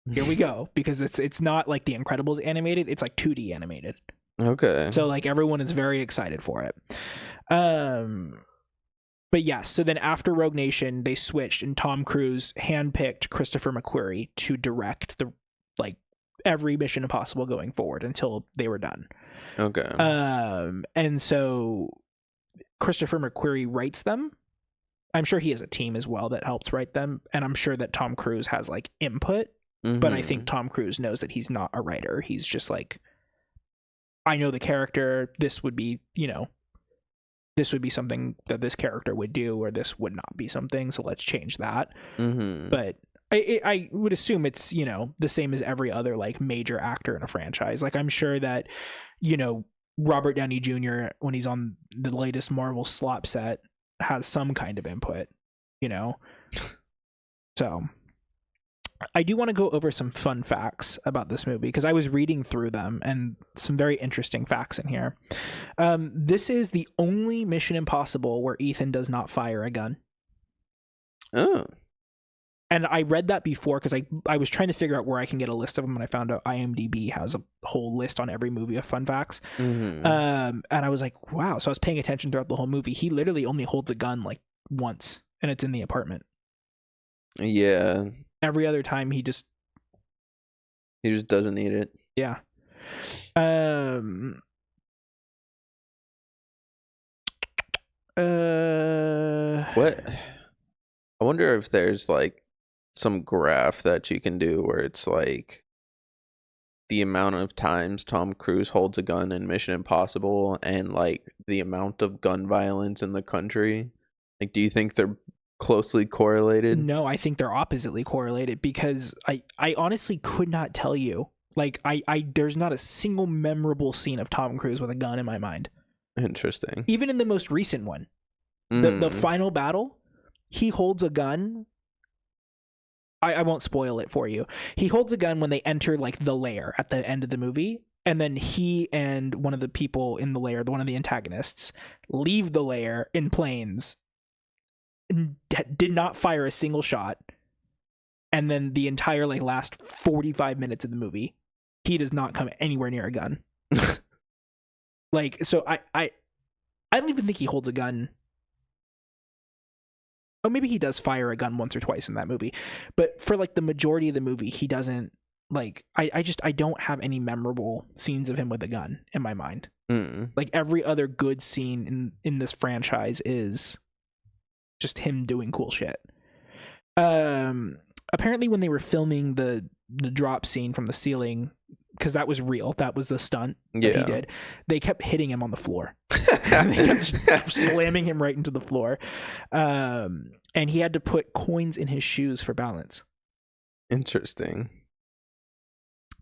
[SPEAKER 1] here we go. Because it's not like The Incredibles animated, it's like 2D animated.
[SPEAKER 2] Okay.
[SPEAKER 1] So like everyone is very excited for it. But yes, so then after Rogue Nation, they switched, and Tom Cruise handpicked Christopher McQuarrie to direct the like every Mission Impossible going forward until they were done.
[SPEAKER 2] Okay.
[SPEAKER 1] And so Christopher McQuarrie writes them. I'm sure he has a team as well that helps write them, and I'm sure that Tom Cruise has like input. But I think Tom Cruise knows that he's not a writer. He's just like, I know the character. This would be, you know, this would be something that this character would do, or this would not be something. So let's change that. But I would assume it's, you know, the same as every other like major actor in a franchise. Like, I'm sure that, you know, Robert Downey Jr., when he's on the latest Marvel slop set, has some kind of input, you know? So I do want to go over some fun facts about this movie, because I was reading through them, and some very interesting facts in here. This is the only Mission Impossible where Ethan does not fire a gun.
[SPEAKER 2] Oh. And
[SPEAKER 1] I read that before because I was trying to figure out where I can get a list of them, and I found out IMDb has a whole list on every movie of fun facts. And I was like, wow. So I was paying attention throughout the whole movie. He literally only holds a gun like once, and it's in the apartment.
[SPEAKER 2] Yeah.
[SPEAKER 1] Every other time he just
[SPEAKER 2] doesn't need it.
[SPEAKER 1] Yeah.
[SPEAKER 2] What? I wonder if there's like some graph that you can do where it's like the amount of times Tom Cruise holds a gun in Mission Impossible and like the amount of gun violence in the country. Like, do you think they're closely correlated?
[SPEAKER 1] No, I think they're oppositely correlated, because I honestly could not tell you. Like, I there's not a single memorable scene of Tom Cruise with a gun in my mind.
[SPEAKER 2] Interesting.
[SPEAKER 1] Even in the most recent one, the final battle, he holds a gun. I won't spoil it for you. He holds a gun when they enter like the lair at the end of the movie, and then he and one of the people in the lair, one of the antagonists, leave the lair in planes and did not fire a single shot. And then the entire like last 45 minutes of the movie, he does not come anywhere near a gun. Like, so I don't even think he holds a gun. Oh, maybe he does fire a gun once or twice in that movie, but for like the majority of the movie, he doesn't. Like, I don't have any memorable scenes of him with a gun in my mind. Like, every other good scene in this franchise is just him doing cool shit. Apparently when they were filming the drop scene from the ceiling, because that was real, that was the stunt that he did, they kept hitting him on the floor. They kept slamming him right into the floor, and he had to put coins in his shoes for balance.
[SPEAKER 2] Interesting.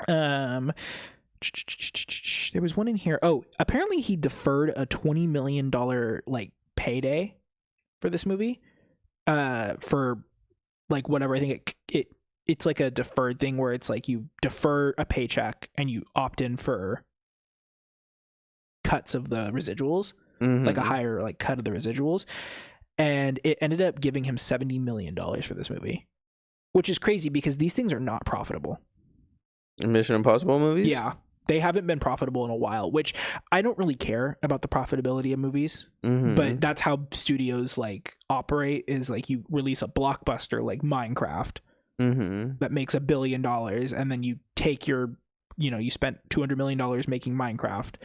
[SPEAKER 1] There was one in here. Oh, apparently he deferred a $20 million like payday for this movie, for like whatever. I think it's like a deferred thing where it's like you defer a paycheck and you opt in for cuts of the residuals, like a higher like cut of the residuals, and it ended up giving him $70 million for this movie, which is crazy because these things are not profitable.
[SPEAKER 2] Mission Impossible movies?
[SPEAKER 1] Yeah, they haven't been profitable in a while, which I don't really care about the profitability of movies, but that's how studios like operate, is like you release a blockbuster like Minecraft that makes $1 billion, and then you take your, you spent $200 million making Minecraft,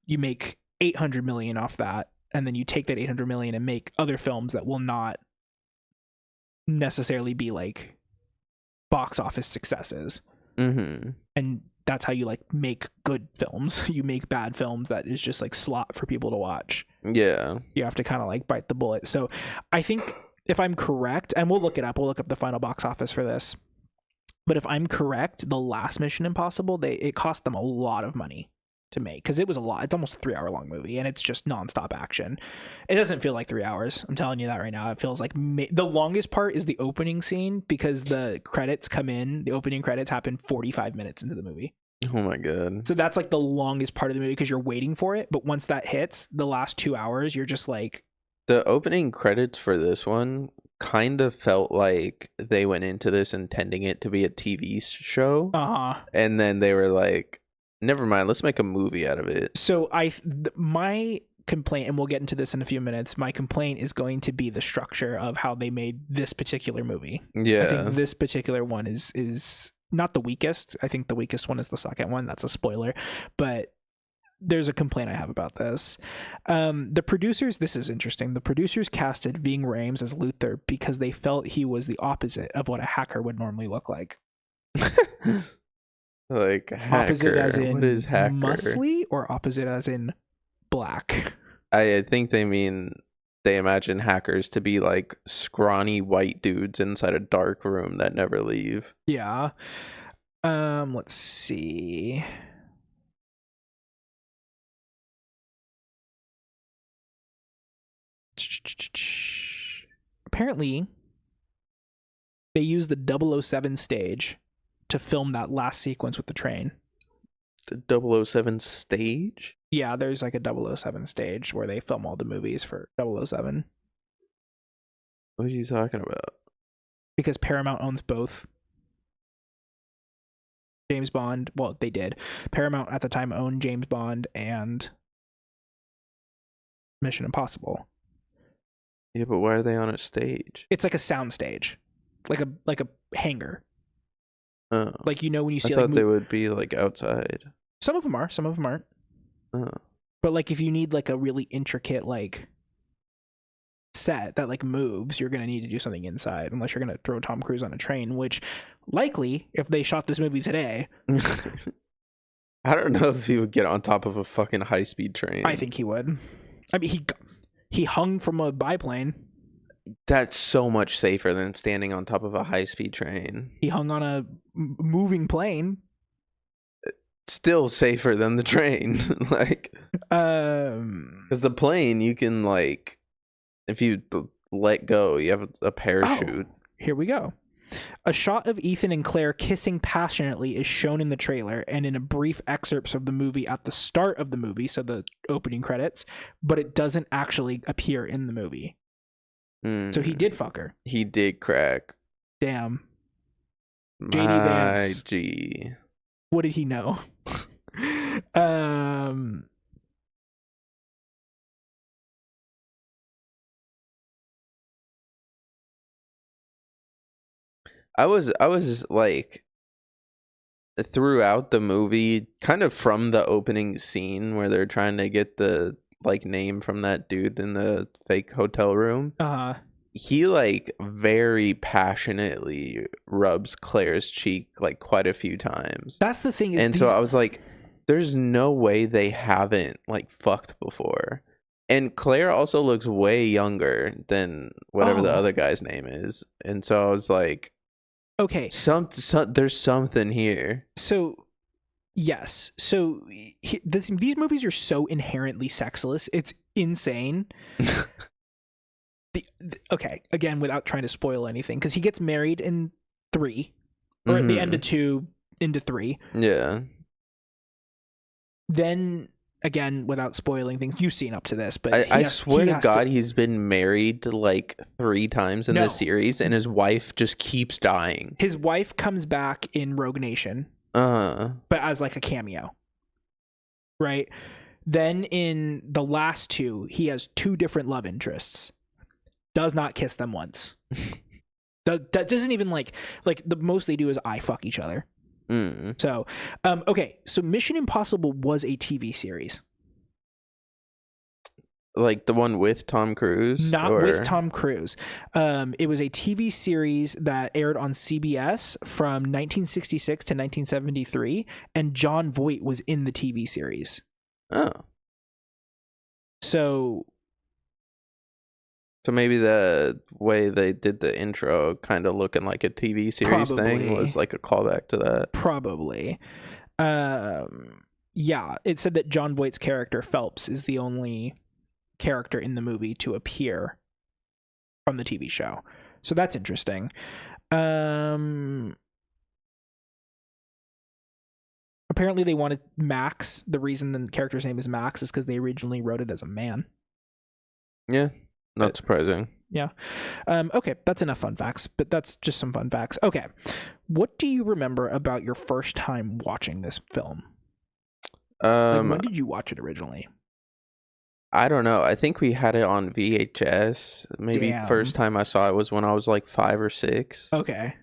[SPEAKER 1] you make 800 million off that, and then you take that 800 million and make other films that will not necessarily be like box office successes. And that's how you like make good films. You make bad films that is just like slot for people to watch.
[SPEAKER 2] Yeah,
[SPEAKER 1] you have to kind of like bite the bullet. So I think, if I'm correct, and we'll look up the final box office for this, but if I'm correct, the last Mission Impossible, it cost them a lot of money to make, because it was a lot. It's almost a 3-hour long movie, and it's just nonstop action. It doesn't feel like 3 hours. I'm telling you that right now. It feels like the longest part is the opening scene, because the credits come in. The opening credits happen 45 minutes into the movie.
[SPEAKER 2] Oh my god.
[SPEAKER 1] So that's like the longest part of the movie, because you're waiting for it. But once that hits, the last 2 hours, you're just like.
[SPEAKER 2] The opening credits for this one kind of felt like they went into this intending it to be a TV show. And then they were like, never mind, let's make a movie out of it. So
[SPEAKER 1] my complaint, and we'll get into this in a few minutes, my complaint is going to be the structure of how they made this particular movie.
[SPEAKER 2] Yeah.
[SPEAKER 1] I think this particular one is not the weakest. I think the weakest one is the second one. That's a spoiler. But there's a complaint I have about this. The producers, this is interesting. The producers casted Ving Rhames as Luther because they felt he was the opposite of what a hacker would normally look like.
[SPEAKER 2] Like hacker.
[SPEAKER 1] Opposite as in
[SPEAKER 2] what is hacker?
[SPEAKER 1] Muscly, or opposite as in black?
[SPEAKER 2] I think they imagine hackers to be like scrawny white dudes inside a dark room that never leave.
[SPEAKER 1] Yeah. Let's see. Apparently, they used the 007 stage to film that last sequence with the train.
[SPEAKER 2] The 007 stage?
[SPEAKER 1] Yeah, there's like a 007 stage where they film all the movies for 007.
[SPEAKER 2] What are you talking about?
[SPEAKER 1] Because Paramount owns both. James Bond, well, they did. Paramount at the time owned James Bond and Mission Impossible.
[SPEAKER 2] Yeah, but why are they on a stage?
[SPEAKER 1] It's like a sound stage, like a hangar.
[SPEAKER 2] Oh.
[SPEAKER 1] Like, when you see,
[SPEAKER 2] I thought they would be like outside.
[SPEAKER 1] Some of them are, some of them aren't.
[SPEAKER 2] Oh.
[SPEAKER 1] But like if you need like a really intricate like set that like moves, you're going to need to do something inside unless you're going to throw Tom Cruise on a train, which likely if they shot this movie today,
[SPEAKER 2] I don't know if he would get on top of a fucking high-speed train.
[SPEAKER 1] I think he would. I mean, he hung from a biplane.
[SPEAKER 2] That's so much safer than standing on top of a high-speed train.
[SPEAKER 1] He hung on a moving plane.
[SPEAKER 2] Still safer than the train. Like, because the plane, you can, like, if you let go, you have a parachute.
[SPEAKER 1] Oh, here we go. A shot of Ethan and Claire kissing passionately is shown in the trailer and in a brief excerpts of the movie at the start of the movie, so the opening credits, but it doesn't actually appear in the movie. So he did fuck her.
[SPEAKER 2] He did crack.
[SPEAKER 1] Damn. JD Vance.
[SPEAKER 2] G.
[SPEAKER 1] What did he know?
[SPEAKER 2] I was like, throughout the movie, kind of from the opening scene where they're trying to get the like name from that dude in the fake hotel room. He like very passionately rubs Claire's cheek like quite a few times.
[SPEAKER 1] That's the thing.
[SPEAKER 2] And so I was like, there's no way they haven't like fucked before. And Claire also looks way younger than whatever the other guy's name is. And so I was like,
[SPEAKER 1] okay,
[SPEAKER 2] there's something here.
[SPEAKER 1] So yes. So these movies are so inherently sexless. It's insane. Okay, again, without trying to spoil anything, because he gets married in 3, or at the end of 2 into 3.
[SPEAKER 2] Yeah.
[SPEAKER 1] Then again, without spoiling things, you've seen up to this, but
[SPEAKER 2] I swear to God, he's been married like 3 times in this series, and his wife just keeps dying.
[SPEAKER 1] His wife comes back in Rogue Nation, but as like a cameo, right? Then in the last 2, he has 2 different love interests. Does not kiss them once. That doesn't even like the most they do is eye fuck each other. So, okay. So Mission Impossible was a TV series.
[SPEAKER 2] Like the one with Tom Cruise?
[SPEAKER 1] Not with Tom Cruise. It was a TV series that aired on CBS from 1966 to 1973, and Jon Voight was in the TV series.
[SPEAKER 2] Oh. So maybe the way they did the intro kind of looking like a TV series thing was like a callback to that.
[SPEAKER 1] Probably. Yeah, it said that Jon Voight's character Phelps is the only character in the movie to appear from the TV show. So that's interesting. Apparently they wanted Max. The reason the character's name is Max is because they originally wrote it as a man.
[SPEAKER 2] Yeah. Not surprising.
[SPEAKER 1] Yeah. Okay, that's enough fun facts, but that's just some fun facts. Okay. What do you remember about your first time watching this film? When did you watch it originally?
[SPEAKER 2] I don't know. I think we had it on VHS. Maybe first time I saw it was when I was like 5 or 6.
[SPEAKER 1] Okay.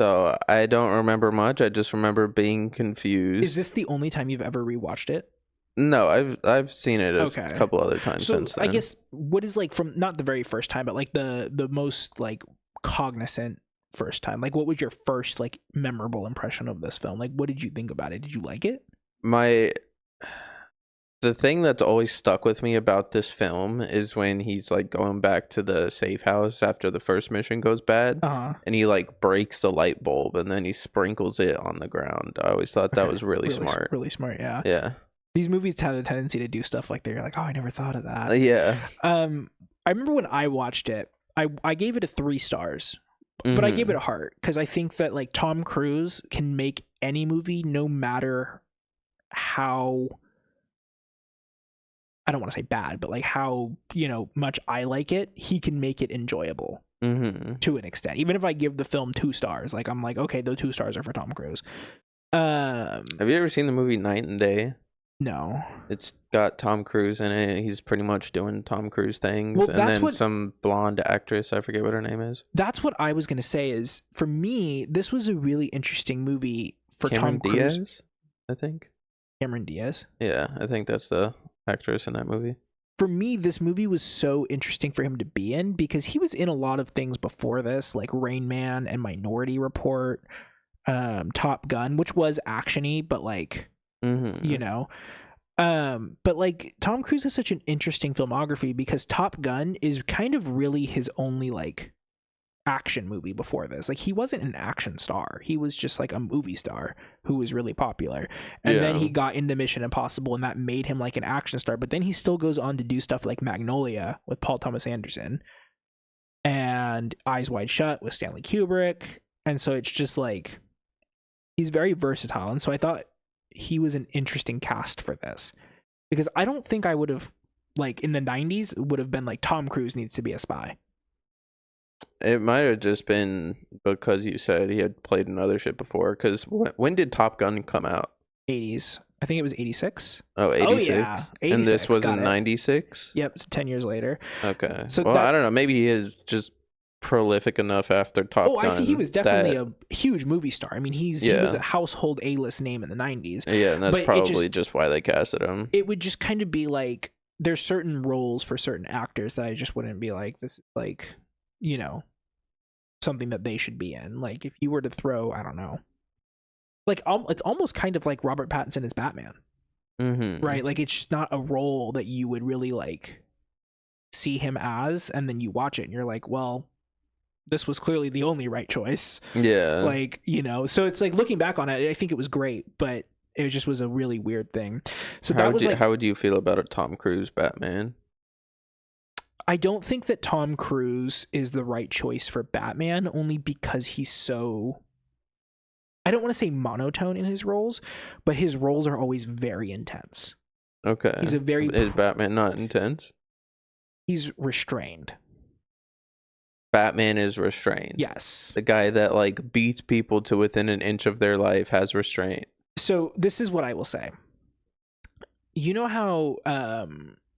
[SPEAKER 2] So I don't remember much. I just remember being confused.
[SPEAKER 1] Is this the only time you've ever rewatched it?
[SPEAKER 2] No, I've seen it a couple other times since then.
[SPEAKER 1] I guess what is like from not the very first time, but like the most like cognizant first time? Like what was your first like memorable impression of this film? Like what did you think about it? Did you like it?
[SPEAKER 2] The thing that's always stuck with me about this film is when he's like going back to the safe house after the first mission goes bad, and he like breaks the light bulb and then he sprinkles it on the ground. I always thought that was really smart.
[SPEAKER 1] Really smart, yeah.
[SPEAKER 2] Yeah.
[SPEAKER 1] These movies have a tendency to do stuff like that. You're like, oh, I never thought of that.
[SPEAKER 2] Yeah.
[SPEAKER 1] I remember when I watched it, I gave it a 3 stars, but I gave it a heart because I think that like Tom Cruise can make any movie, no matter how, I don't want to say bad, but like how, much I like it, he can make it enjoyable to an extent. Even if I give the film 2 stars, like I'm like, okay, those 2 stars are for Tom Cruise.
[SPEAKER 2] Have you ever seen the movie Night and Day?
[SPEAKER 1] No.
[SPEAKER 2] It's got Tom Cruise in it. He's pretty much doing Tom Cruise things. Well, and then some blonde actress, I forget what her name is.
[SPEAKER 1] That's what I was going to say is, for me, this was a really interesting movie for
[SPEAKER 2] Cameron
[SPEAKER 1] Tom Cruise.
[SPEAKER 2] Diaz, I think.
[SPEAKER 1] Cameron Diaz?
[SPEAKER 2] Yeah, I think that's the actress in that movie.
[SPEAKER 1] for me, this movie was so interesting for him to be in because he was in a lot of things before this, like Rain Man and Minority Report, Top Gun, which was actiony, but like, you know, but like Tom Cruise has such an interesting filmography because Top Gun is kind of really his only like action movie before this. Like he wasn't an action star, he was just like a movie star who was really popular, and then he got into Mission Impossible and that made him like an action star. But then he still goes on to do stuff like Magnolia with Paul Thomas Anderson and Eyes Wide Shut with Stanley Kubrick, and so it's just like he's very versatile. And so I thought he was an interesting cast for this because I don't think I would have, like in the 90s, would have been like Tom Cruise needs to be a spy.
[SPEAKER 2] It might have just been because you said he had played in other shit before. Because when did Top Gun come out?
[SPEAKER 1] 80s. I think it was 86.
[SPEAKER 2] Oh, 86?
[SPEAKER 1] Oh, yeah. 86,
[SPEAKER 2] and this was in 96?
[SPEAKER 1] Yep, 10 years later.
[SPEAKER 2] Okay. So well, I don't know. Maybe he is just prolific enough after Top Gun.
[SPEAKER 1] I think he was definitely a huge movie star. I mean, he was a household A-list name in the 90s.
[SPEAKER 2] Yeah, and that's probably just why they casted him.
[SPEAKER 1] It would just kind of be like, there's certain roles for certain actors that I just wouldn't be like, this is like, you know, something that they should be in. Like if you were to throw, I don't know, like it's almost kind of like Robert Pattinson as Batman, right? Like it's just not a role that you would really like see him as, and then you watch it and you're like, well, this was clearly the only right choice.
[SPEAKER 2] Yeah,
[SPEAKER 1] like, you know, so it's like looking back on it, I think it was great, but it just was a really weird thing. So how would you feel about a Tom Cruise Batman? I don't think that Tom Cruise is the right choice for Batman, only because he's so, I don't want to say monotone in his roles, but his roles are always very intense.
[SPEAKER 2] Okay. Is Batman not intense?
[SPEAKER 1] He's restrained.
[SPEAKER 2] Batman is restrained.
[SPEAKER 1] Yes.
[SPEAKER 2] The guy that like beats people to within an inch of their life has restraint.
[SPEAKER 1] So this is what I will say. You know how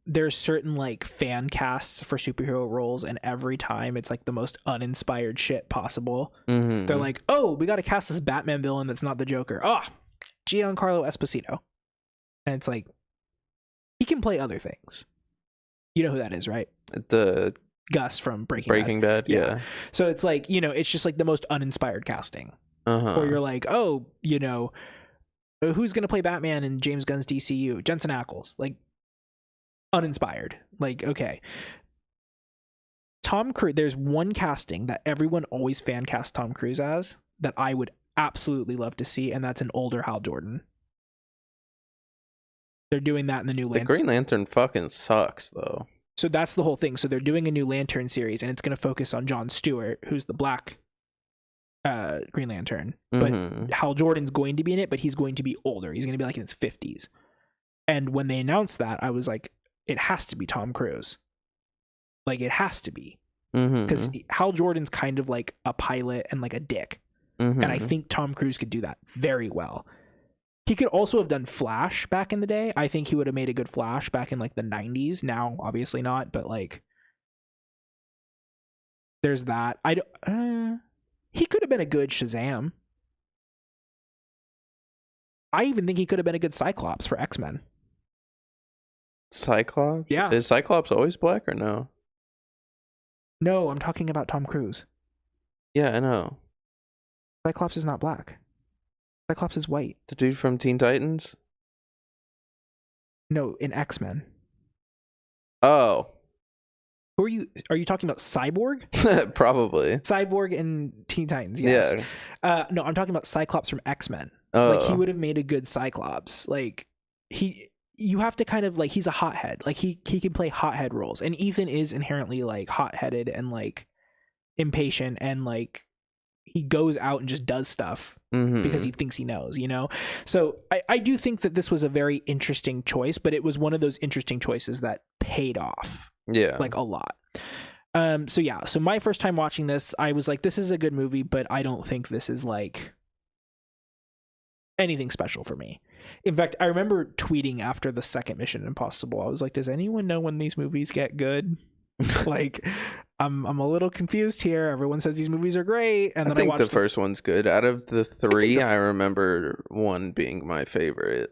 [SPEAKER 1] there's certain like fan casts for superhero roles, and every time it's like the most uninspired shit possible. They're like, oh, we got to cast this Batman villain that's not the Joker. Oh, Giancarlo Esposito. And it's like, he can play other things. You know who that is, right?
[SPEAKER 2] The
[SPEAKER 1] Gus from Breaking
[SPEAKER 2] Bad. Yeah.
[SPEAKER 1] So it's like, you know, it's just like the most uninspired casting. Or you're like, oh, you know, who's going to play Batman in James Gunn's DCU? Jensen Ackles. Like, uninspired. Like, okay. Tom Cruise, there's one casting that everyone always fan cast Tom Cruise as that I would absolutely love to see, and that's an older Hal Jordan. They're doing that in the new Lantern.
[SPEAKER 2] The Green Lantern fucking sucks, though.
[SPEAKER 1] So that's the whole thing. So they're doing a new Lantern series, and it's going to focus on Jon Stewart, who's the black Green Lantern. But Hal Jordan's going to be in it, but he's going to be older. He's going to be like in his 50s. And when they announced that, I was like, it has to be Tom Cruise. Like, it has to be. Because Hal Jordan's kind of like a pilot and like a dick. And I think Tom Cruise could do that very well. He could also have done Flash back in the day. I think he would have made a good Flash back in like the 90s. Now, obviously not, but like, there's that. He could have been a good Shazam. I even think he could have been a good Cyclops for X-Men.
[SPEAKER 2] Cyclops?
[SPEAKER 1] Yeah.
[SPEAKER 2] Is Cyclops always black or no?
[SPEAKER 1] No, I'm talking about Tom Cruise.
[SPEAKER 2] Yeah, I know.
[SPEAKER 1] Cyclops is not black. Cyclops is white.
[SPEAKER 2] The dude from Teen Titans?
[SPEAKER 1] No, in X-Men.
[SPEAKER 2] Oh.
[SPEAKER 1] Who are you? Are you talking about Cyborg?
[SPEAKER 2] Probably.
[SPEAKER 1] Cyborg and Teen Titans, yes.
[SPEAKER 2] Yeah.
[SPEAKER 1] No, I'm talking about Cyclops from X-Men.
[SPEAKER 2] Oh.
[SPEAKER 1] Like, he would have made a good Cyclops. Like, you have to kind of, like, he's a hothead. Like, he can play hothead roles. And Ethan is inherently, like, hot-headed and, like, impatient, and, like, he goes out and just does stuff because he thinks he knows, you know? So I do think that this was a very interesting choice, but it was one of those interesting choices that paid off.
[SPEAKER 2] Yeah.
[SPEAKER 1] Like, a lot. So my first time watching this, I was like, this is a good movie, but I don't think this is, like, anything special for me. In fact, I remember tweeting after the second Mission Impossible, I was like, does anyone know when these movies get good? Like, I'm a little confused here. Everyone says these movies are great, and then I watched
[SPEAKER 2] the first one's good. Out of the three, I remember one being my favorite.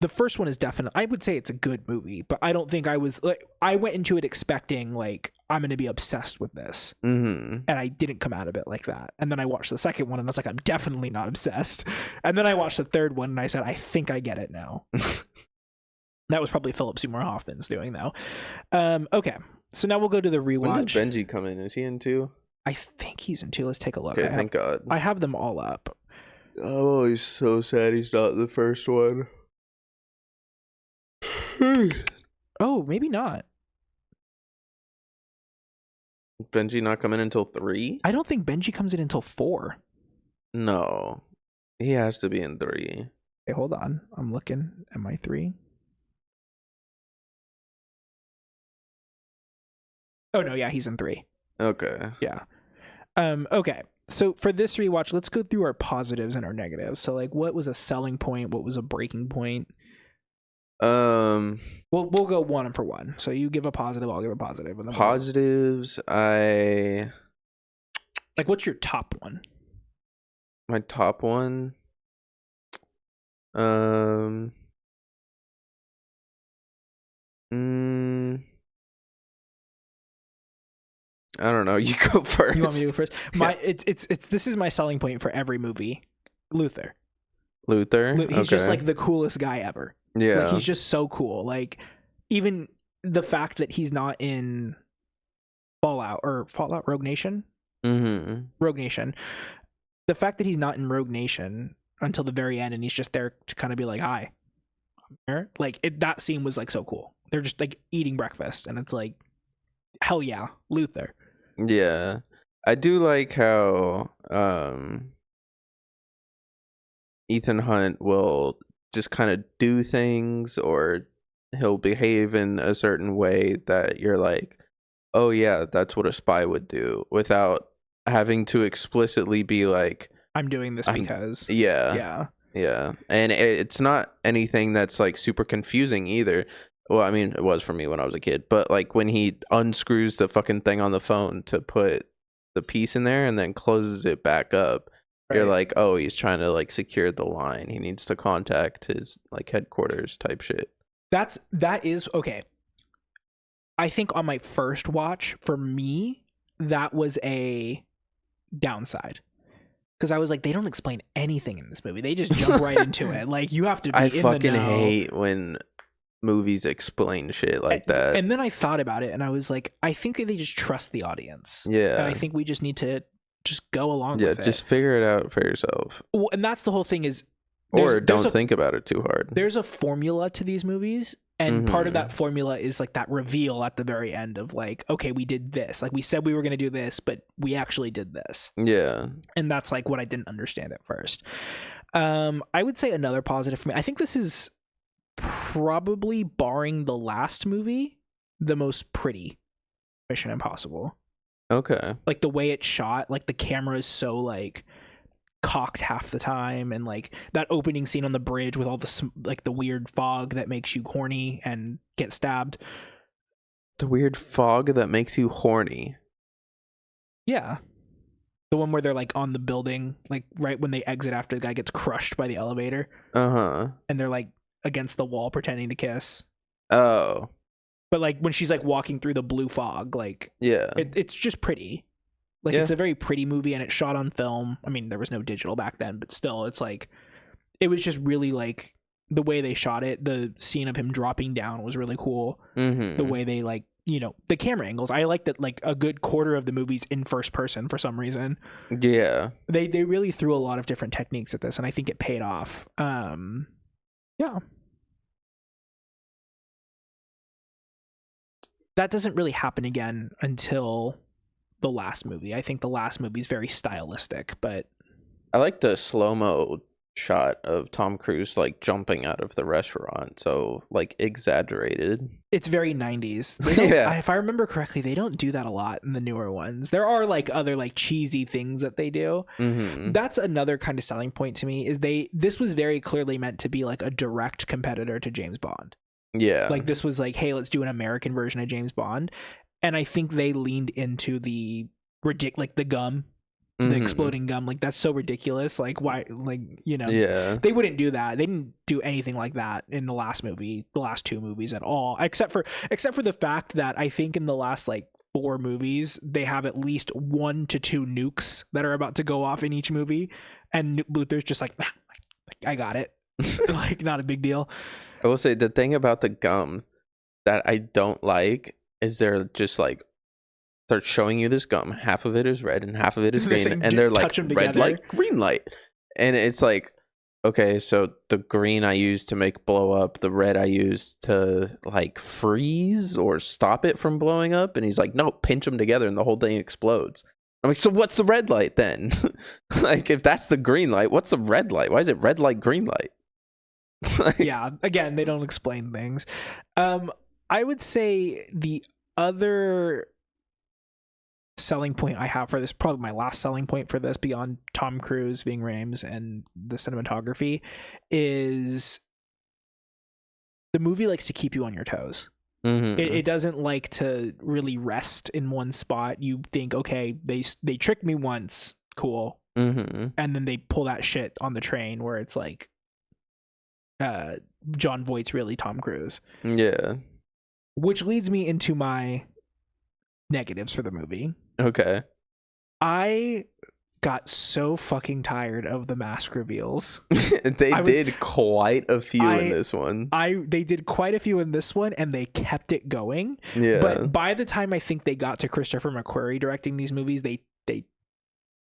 [SPEAKER 1] the first one is definitely, I would say it's a good movie, but I don't think I was like, I went into it expecting like I'm going to be obsessed with this, and I didn't come out of it like that. And then I watched the second one and I was like, I'm definitely not obsessed. And then I watched the third one and I said, I think I get it now. That was probably Philip Seymour Hoffman's doing though. Okay, so now we'll go to the rewatch.
[SPEAKER 2] When did Benji come in? Is he in 2?
[SPEAKER 1] I think he's in 2. Let's take a look.
[SPEAKER 2] Okay, thank God.
[SPEAKER 1] I have them all up.
[SPEAKER 2] Oh, he's so sad he's not in the first one.
[SPEAKER 1] Oh, maybe not.
[SPEAKER 2] Benji not coming until 3?
[SPEAKER 1] I don't think Benji comes in until 4.
[SPEAKER 2] No. He has to be in 3.
[SPEAKER 1] Okay, hold on. I'm looking. Am I 3? Oh, no, yeah, he's in 3.
[SPEAKER 2] Okay.
[SPEAKER 1] Yeah. Okay. So for this rewatch, let's go through our positives and our negatives. So like what was a selling point? What was a breaking point? We'll go one for one. So you give a positive, I'll give a positive. And then
[SPEAKER 2] positives, like
[SPEAKER 1] what's your top one?
[SPEAKER 2] My top one? I don't know. You go first.
[SPEAKER 1] You want me to go first? It's this is my selling point for every movie. Luther. He's just like the coolest guy ever.
[SPEAKER 2] Yeah.
[SPEAKER 1] Like, he's just so cool. Like even the fact that he's not in Fallout Rogue Nation. Rogue Nation. The fact that he's not in Rogue Nation until the very end and he's just there to kind of be like, hi. I'm here. Like that scene was like so cool. They're just like eating breakfast and it's like, hell yeah, Luther.
[SPEAKER 2] Yeah. I do like how Ethan Hunt will just kind of do things, or he'll behave in a certain way that you're like, oh yeah, that's what a spy would do, without having to explicitly be like,
[SPEAKER 1] I'm doing this because.
[SPEAKER 2] Yeah. And it's not anything that's like super confusing either. Well, I mean, it was for me when I was a kid, but like when he unscrews the fucking thing on the phone to put the piece in there and then closes it back up, you're like, oh, he's trying to like secure the line. He needs to contact his like headquarters type shit. That
[SPEAKER 1] is okay. I think on my first watch, for me, that was a downside. Because I was like, they don't explain anything in this movie. They just jump right into it. Like, you have to be in the know. I fucking
[SPEAKER 2] hate when movies explain shit like that.
[SPEAKER 1] And then I thought about it and I was like, I think that they just trust the audience.
[SPEAKER 2] Yeah.
[SPEAKER 1] And I think we just need to just go along with it.
[SPEAKER 2] Yeah, just figure it out for yourself.
[SPEAKER 1] Well, and that's the whole thing is...
[SPEAKER 2] Or don't think about it too hard.
[SPEAKER 1] There's a formula to these movies. And part of that formula is like that reveal at the very end of like, okay, we did this. Like we said we were going to do this, but we actually did this.
[SPEAKER 2] Yeah.
[SPEAKER 1] And that's like what I didn't understand at first. I would say another positive for me. I think this is probably, barring the last movie, the most pretty Mission Impossible.
[SPEAKER 2] Okay.
[SPEAKER 1] Like the way it's shot, like the camera is so like cocked half the time, and like that opening scene on the bridge with all the like the weird fog that makes you horny and get stabbed.
[SPEAKER 2] The weird fog that makes you horny.
[SPEAKER 1] Yeah. The one where they're like on the building, like right when they exit after the guy gets crushed by the elevator.
[SPEAKER 2] Uh-huh.
[SPEAKER 1] And they're like against the wall pretending to kiss.
[SPEAKER 2] Oh.
[SPEAKER 1] But like when she's like walking through the blue fog, like
[SPEAKER 2] yeah,
[SPEAKER 1] it's just pretty. Like it's a very pretty movie and it's shot on film. I mean, there was no digital back then, but still, it's like it was just really like the way they shot it. The scene of him dropping down was really cool. The way they like, you know, the camera angles. I like that like a good quarter of the movie's in first person for some reason.
[SPEAKER 2] Yeah.
[SPEAKER 1] They really threw a lot of different techniques at this and I think it paid off. Yeah. That doesn't really happen again until the last movie. I think the last movie is very stylistic, but
[SPEAKER 2] I like the slow-mo shot of Tom Cruise like jumping out of the restaurant, so like exaggerated.
[SPEAKER 1] It's very 90s.
[SPEAKER 2] Yeah.
[SPEAKER 1] If I remember correctly, they don't do that a lot in the newer ones. There are like other like cheesy things that they do. That's another kind of selling point to me, is this was very clearly meant to be like a direct competitor to James Bond.
[SPEAKER 2] Yeah.
[SPEAKER 1] Like this was like, hey, let's do an American version of James Bond. And I think they leaned into the like the gum the exploding gum. Like, that's so ridiculous. Like, why? Like, you know,
[SPEAKER 2] Yeah.
[SPEAKER 1] they wouldn't do that. They didn't do anything like that in the last two movies at all, except for the fact that I think in the last like 4 movies they have at least 1 to 2 nukes that are about to go off in each movie, and Luther's just like, I got it. Like, not a big deal.
[SPEAKER 2] I will say the thing about the gum that I don't like is they're just like start showing you this gum. Half of it is red and half of it is green, and they're like red light, green light, and it's like, okay, so the green I use to make blow up, the red I use to like freeze or stop it from blowing up, and he's like, no, pinch them together and the whole thing explodes. I'm like, so what's the red light then? Like, if that's the green light, what's the red light? Why is it red light, green light? Like,
[SPEAKER 1] yeah, again, they don't explain things. I would say the other selling point I have for this, probably my last selling point for this, beyond Tom Cruise, Ving Rhames, and the cinematography, is the movie likes to keep you on your toes. It doesn't like to really rest in one spot. You think, okay, they tricked me once, cool, and then they pull that shit on the train where it's like, John Voight's really Tom Cruise.
[SPEAKER 2] Yeah.
[SPEAKER 1] Which leads me into my negatives for the movie.
[SPEAKER 2] Okay.
[SPEAKER 1] I got so fucking tired of the mask reveals.
[SPEAKER 2] They did quite a few in this one.
[SPEAKER 1] They did quite a few in this one, and they kept it going.
[SPEAKER 2] Yeah.
[SPEAKER 1] But by the time I think they got to Christopher McQuarrie directing these movies, they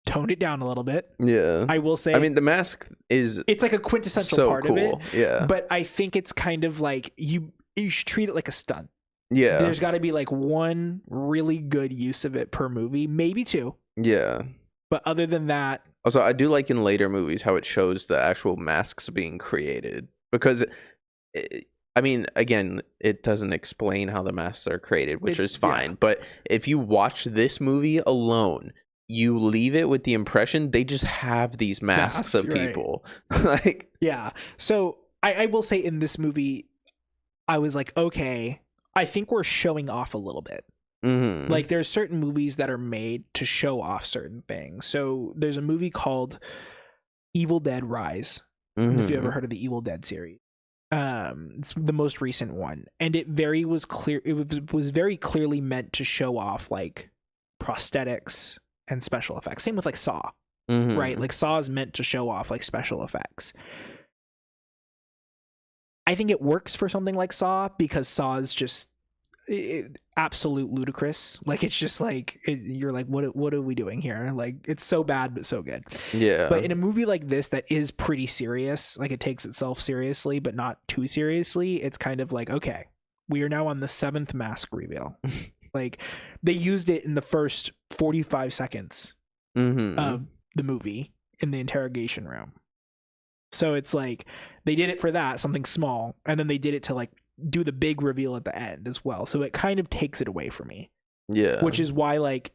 [SPEAKER 1] toned it down a little bit.
[SPEAKER 2] Yeah.
[SPEAKER 1] I will say.
[SPEAKER 2] I mean, the mask it's
[SPEAKER 1] like a quintessential part
[SPEAKER 2] cool.
[SPEAKER 1] of it.
[SPEAKER 2] Yeah.
[SPEAKER 1] But I think it's kind of like you should treat it like a stunt.
[SPEAKER 2] Yeah.
[SPEAKER 1] There's got to be like one really good use of it per movie, maybe 2.
[SPEAKER 2] Yeah.
[SPEAKER 1] But other than that,
[SPEAKER 2] also I do like in later movies how it shows the actual masks being created, because I mean, again, it doesn't explain how the masks are created, which is fine. Yeah. But if you watch this movie alone, you leave it with the impression they just have these masks of people.
[SPEAKER 1] Right.
[SPEAKER 2] Like,
[SPEAKER 1] yeah. So I will say in this movie, I was like, okay, I think we're showing off a little bit. Like, there's certain movies that are made to show off certain things. So there's a movie called Evil Dead Rise. If you ever heard of the Evil Dead series. It's the most recent one, and it was very clearly meant to show off like prosthetics and special effects. Same with like Saw, right? Like Saw is meant to show off like special effects. I think it works for something like Saw because Saw is just absolute ludicrous. Like, it's just like you're like, what are we doing here? Like, it's so bad but so good.
[SPEAKER 2] Yeah.
[SPEAKER 1] But in a movie like this that is pretty serious, like it takes itself seriously but not too seriously, it's kind of like, okay, we are now on the 7th mask reveal. Like, they used it in the first 45 seconds of the movie in the interrogation room. So it's like they did it for that, something small, and then they did it to like do the big reveal at the end as well. So it kind of takes it away from me.
[SPEAKER 2] Yeah.
[SPEAKER 1] Which is why, like,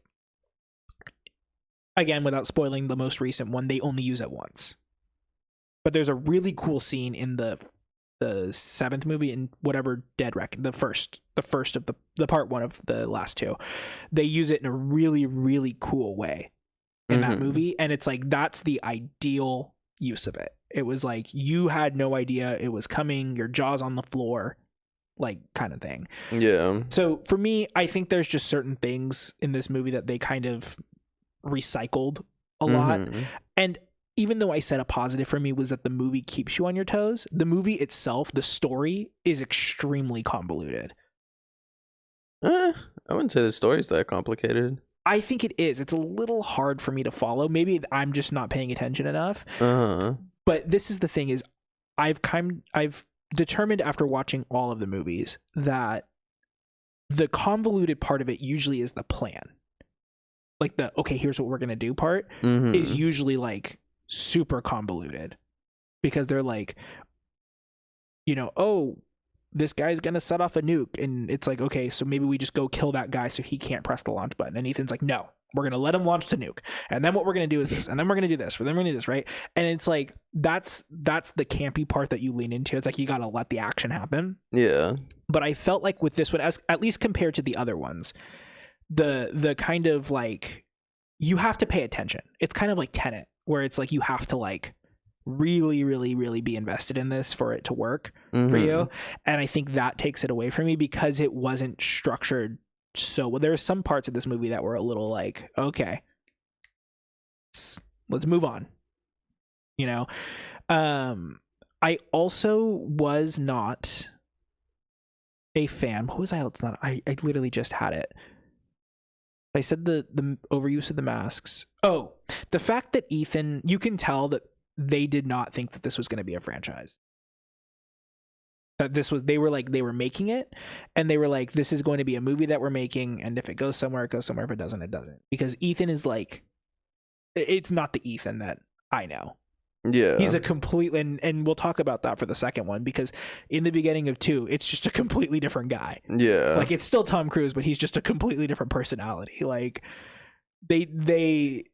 [SPEAKER 1] again, without spoiling the most recent one, they only use it once. But there's a really cool scene in the 7th movie, in whatever Dead Reckoning, the first of the part 1 of the last 2. They use it in a really, really cool way in that movie. And it's like, that's the ideal use of it. It was like, you had no idea it was coming, your jaw's on the floor, like, kind of thing.
[SPEAKER 2] Yeah.
[SPEAKER 1] So for me, I think there's just certain things in this movie that they kind of recycled a lot. And even though I said a positive for me was that the movie keeps you on your toes, the movie itself, the story, is extremely convoluted.
[SPEAKER 2] I wouldn't say the story's that complicated.
[SPEAKER 1] I think it is. It's a little hard for me to follow. Maybe I'm just not paying attention enough. But this is the thing, is I've determined after watching all of the movies that the convoluted part of it usually is the plan. Like the, okay, here's what we're going to do part is usually like super convoluted, because they're like, you know, oh, this guy's going to set off a nuke. And it's like, okay, so maybe we just go kill that guy so he can't press the launch button. And Ethan's like, no, we're going to let him launch the nuke. And then what we're going to do is this. And then we're going to do this. Then we're going to do this, right? And it's like, that's the campy part that you lean into. It's like, you got to let the action happen.
[SPEAKER 2] Yeah.
[SPEAKER 1] But I felt like with this one, as at least compared to the other ones, the kind of like, you have to pay attention. It's kind of like Tenet, where it's like you have to like really, really, really be invested in this for it to work for you. And I think that takes it away from me because it wasn't structured so well. There are some parts of this movie that were a little like, okay, let's move on. You know, I also was not a fan. What was I else not? I literally just had it. I said the overuse of the masks. Oh, the fact that Ethan, you can tell that they did not think that this was going to be a franchise. That this was, they were making it, and they were like, this is going to be a movie that we're making, and if it goes somewhere, it goes somewhere. If it doesn't, it doesn't. Because Ethan is like, it's not the Ethan that I know.
[SPEAKER 2] Yeah,
[SPEAKER 1] he's a complete, and we'll talk about that for the second one, because in the beginning of 2, it's just a completely different guy.
[SPEAKER 2] Yeah,
[SPEAKER 1] like it's still Tom Cruise, but he's just a completely different personality. Like they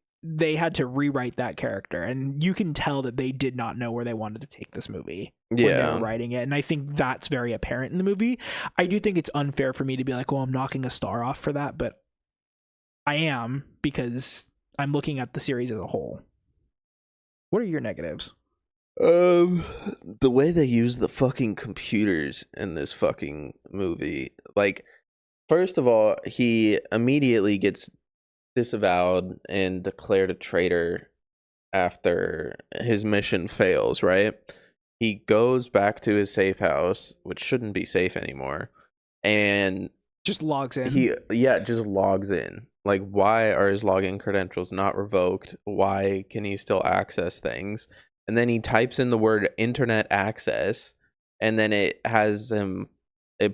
[SPEAKER 1] had to rewrite that character, and you can tell that they did not know where they wanted to take this movie when they were writing it, and I think that's very apparent in the movie. I do think it's unfair for me to be like, well, I'm knocking a star off for that, but I am, because I'm looking at the series as a whole. What are your negatives?
[SPEAKER 2] The way they use the fucking computers in this fucking movie. Like, first of all, he immediately gets disavowed and declared a traitor after his mission fails, right? He goes back to his safe house, which shouldn't be safe anymore, and
[SPEAKER 1] just logs in.
[SPEAKER 2] Just logs in. Like, why are his login credentials not revoked? Why can he still access things? And then he types in the word internet access, and then it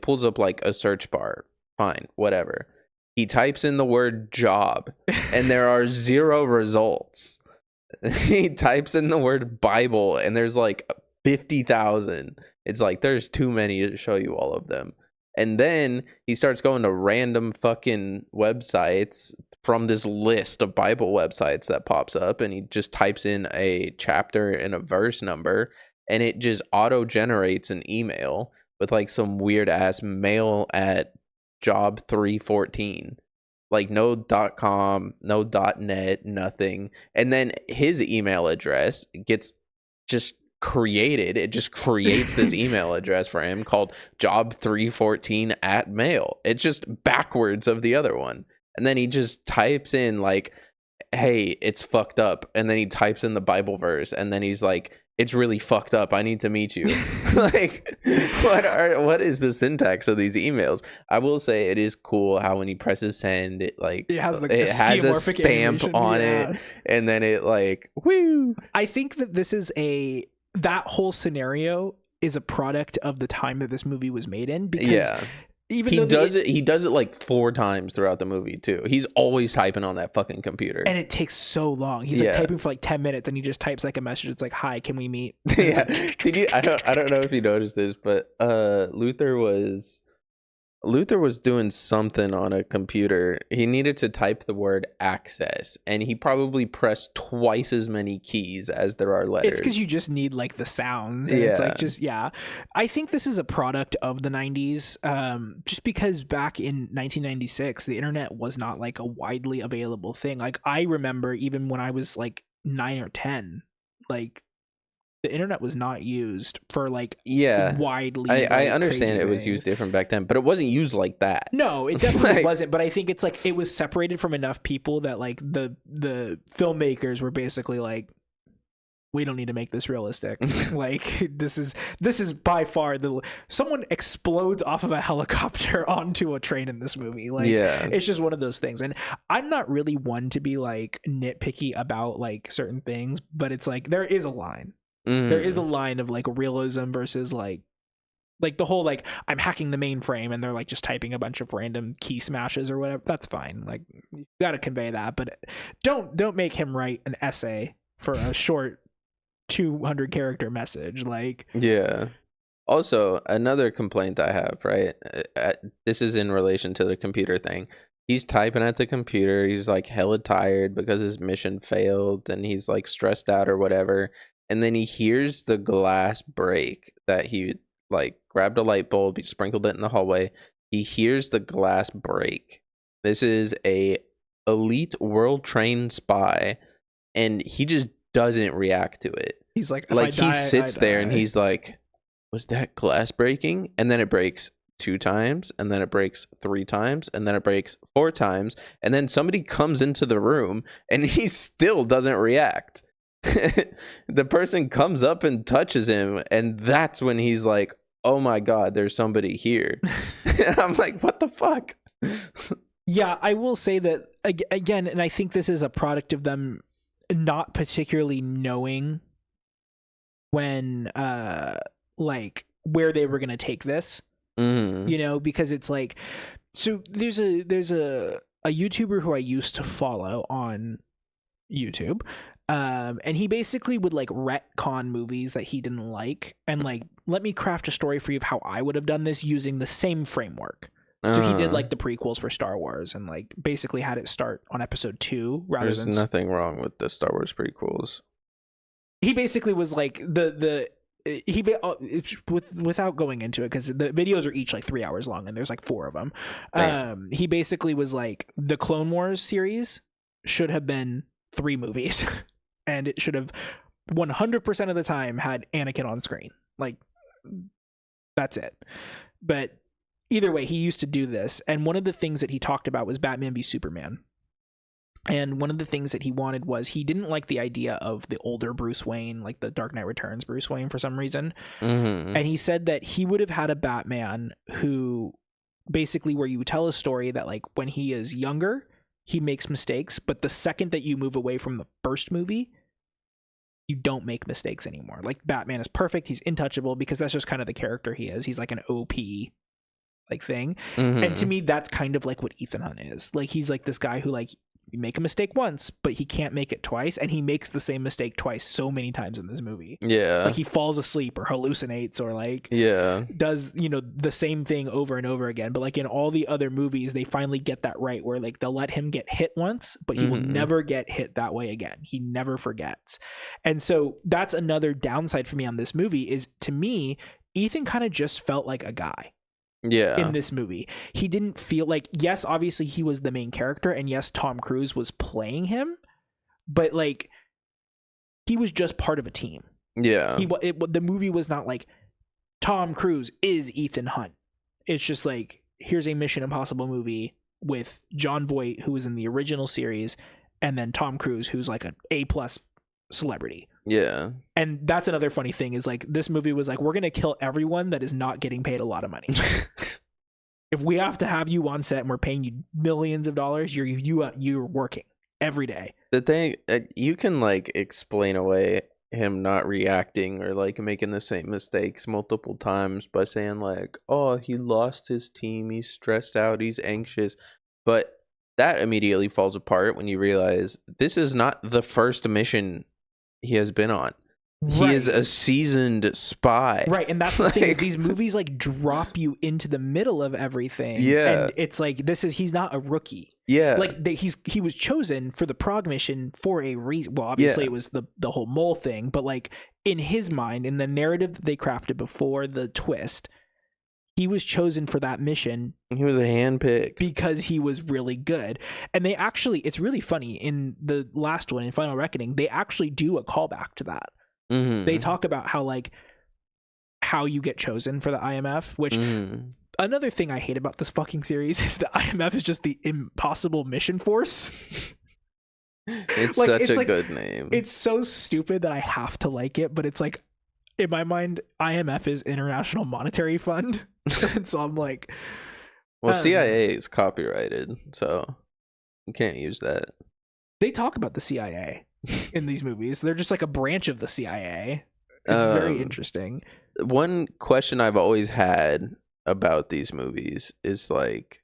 [SPEAKER 2] pulls up like a search bar. Fine, whatever. He types in the word job, and there are 0 results. He types in the word Bible, and there's like 50,000. It's like, there's too many to show you all of them. And then he starts going to random fucking websites from this list of Bible websites that pops up, and he just types in a chapter and a verse number, and it just auto-generates an email with like some weird ass mail at job 314. Like, no .com, no .net, nothing. And then his email address gets just created. It just creates this email address for him called job314@mail. It's just backwards of the other one. And then he just types in like, hey, it's fucked up. And then he types in the Bible verse, and then he's like, it's really fucked up. I need to meet you. Like, what is the syntax of these emails? I will say it is cool how when he presses send, it like it has a stamp on it, and then it like, woo.
[SPEAKER 1] I think that this is that whole scenario is a product of the time that this movie was made in, because even he does
[SPEAKER 2] it like 4 times throughout the movie too. He's always typing on that fucking computer,
[SPEAKER 1] and it takes so long. He's like typing for like 10 minutes, and he just types like a message. It's like, hi, can we meet?
[SPEAKER 2] Yeah. Like, I don't know if you noticed this, but Luther was doing something on a computer. He needed to type the word access, and he probably pressed twice as many keys as there are letters.
[SPEAKER 1] It's because you just need like the sounds. And it's like I think this is a product of the 90s, just because back in 1996 the internet was not like a widely available thing. Like, I remember even when I was like 9 or 10, like the internet was not used for like widely.
[SPEAKER 2] I understand it was used different back then, but it wasn't used like that.
[SPEAKER 1] No, it definitely wasn't. But I think it's like it was separated from enough people that like the filmmakers were basically like, we don't need to make this realistic. Like, this is by far someone explodes off of a helicopter onto a train in this movie. Like, it's just one of those things. And I'm not really one to be like nitpicky about like certain things, but it's like there is a line. There is a line of like realism versus like the whole like, I'm hacking the mainframe and they're like just typing a bunch of random key smashes or whatever. That's fine. Like, you got to convey that, but don't make him write an essay for a short 200 character message. Like,
[SPEAKER 2] also, another complaint I have, right? This is in relation to the computer thing. He's typing at the computer. He's like hella tired because his mission failed, and he's like stressed out or whatever. And then he hears the glass break that he like grabbed a light bulb, he sprinkled it in the hallway. He hears the glass break. This is a elite world trained spy, and he just doesn't react to it.
[SPEAKER 1] He's like,
[SPEAKER 2] he sits there and he's like, was that glass breaking? And then it breaks 2 times, and then it breaks 3 times, and then it breaks 4 times, and then somebody comes into the room and he still doesn't react. The person comes up and touches him, and that's when he's like, oh my god, there's somebody here. I'm like, what the fuck?
[SPEAKER 1] Yeah, I will say that again, and I think this is a product of them not particularly knowing when like where they were going to take this. You know, because it's like, so there's a YouTuber who I used to follow on YouTube, and he basically would like retcon movies that he didn't like, and like, let me craft a story for you of how I would have done this using the same framework. So he did like the prequels for Star Wars, and like basically had it start on episode 2 rather than.
[SPEAKER 2] There's nothing wrong with the Star Wars prequels. He
[SPEAKER 1] basically was like without going into it, because the videos are each like 3 hours long and there's like 4 of them. He basically was like, the Clone Wars series should have been 3 movies and it should have 100% of the time had Anakin on screen. Like, that's it. But either way, he used to do this, and one of the things that he talked about was Batman v Superman. And one of the things that he wanted was, he didn't like the idea of the older Bruce Wayne, like the Dark Knight Returns Bruce Wayne, for some reason. And he said that he would have had a Batman who basically, where you tell a story that like when he is younger, he makes mistakes, but the second that you move away from the first movie, you don't make mistakes anymore. Like, Batman is perfect. He's intouchable, because that's just kind of the character he is. He's like an OP like thing. And to me, that's kind of like what Ethan Hunt is. Like, he's like this guy who, like, you make a mistake once, but he can't make it twice, and he makes the same mistake twice so many times in this movie. Yeah. Like, he falls asleep or hallucinates or like does, you know, the same thing over and over again. But like in all the other movies, they finally get that right, where like they'll let him get hit once, but he will never get hit that way again. He never forgets. And so that's another downside for me on this movie, is, to me, Ethan kind of just felt like a guy. In this movie, he didn't feel like, yes, obviously he was the main character, and yes, Tom Cruise was playing him, but like, he was just part of a team. The movie was not like, Tom Cruise is Ethan Hunt. It's just like, here's a Mission Impossible movie with Jon Voight, who was in the original series, and then Tom Cruise, who's like an A+ celebrity. And that's another funny thing, is like, this movie was like, we're gonna kill everyone that is not getting paid a lot of money. If we have to have you on set and we're paying you millions of dollars, you're working every day. The
[SPEAKER 2] thing, you can like explain away him not reacting or like making the same mistakes multiple times by saying like, oh, he lost his team, he's stressed out, he's anxious, but that immediately falls apart when you realize this is not the first mission he has been on. He is a seasoned spy.
[SPEAKER 1] Right, and that's the thing, is these movies like drop you into the middle of everything. And it's like, he's not a rookie. Like, he was chosen for the Prague mission for a reason. Well, obviously it was the whole mole thing, but like, in his mind, in the narrative that they crafted before the twist, he was chosen for that mission.
[SPEAKER 2] He was a handpick
[SPEAKER 1] because he was really good. And they actually, it's really funny, in the last one, in Final Reckoning, they actually do a callback to that. They talk about how you get chosen for the IMF, which another thing I hate about this fucking series is the IMF is just the Impossible Mission Force.
[SPEAKER 2] It's like, such a good name.
[SPEAKER 1] It's so stupid that I have to like it, but it's like, in my mind, IMF is International Monetary Fund. And so I'm like,
[SPEAKER 2] well, CIA is copyrighted, so you can't use that.
[SPEAKER 1] They talk about the CIA in these movies. They're just like a branch of the CIA. It's very interesting.
[SPEAKER 2] One question I've always had about these movies is like,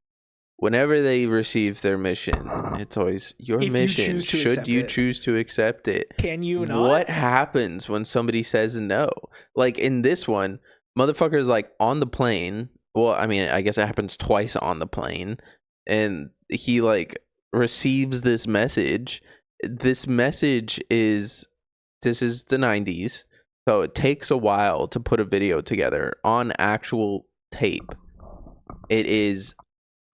[SPEAKER 2] whenever they receive their mission, it's always your mission. Should you choose to accept it?
[SPEAKER 1] Can you not?
[SPEAKER 2] What happens when somebody says no? Like in this one, motherfucker is like on the plane. Well, I mean, I guess it happens twice on the plane, and he like receives this message. This message is, this is the 90s, so it takes a while to put a video together on actual tape. It is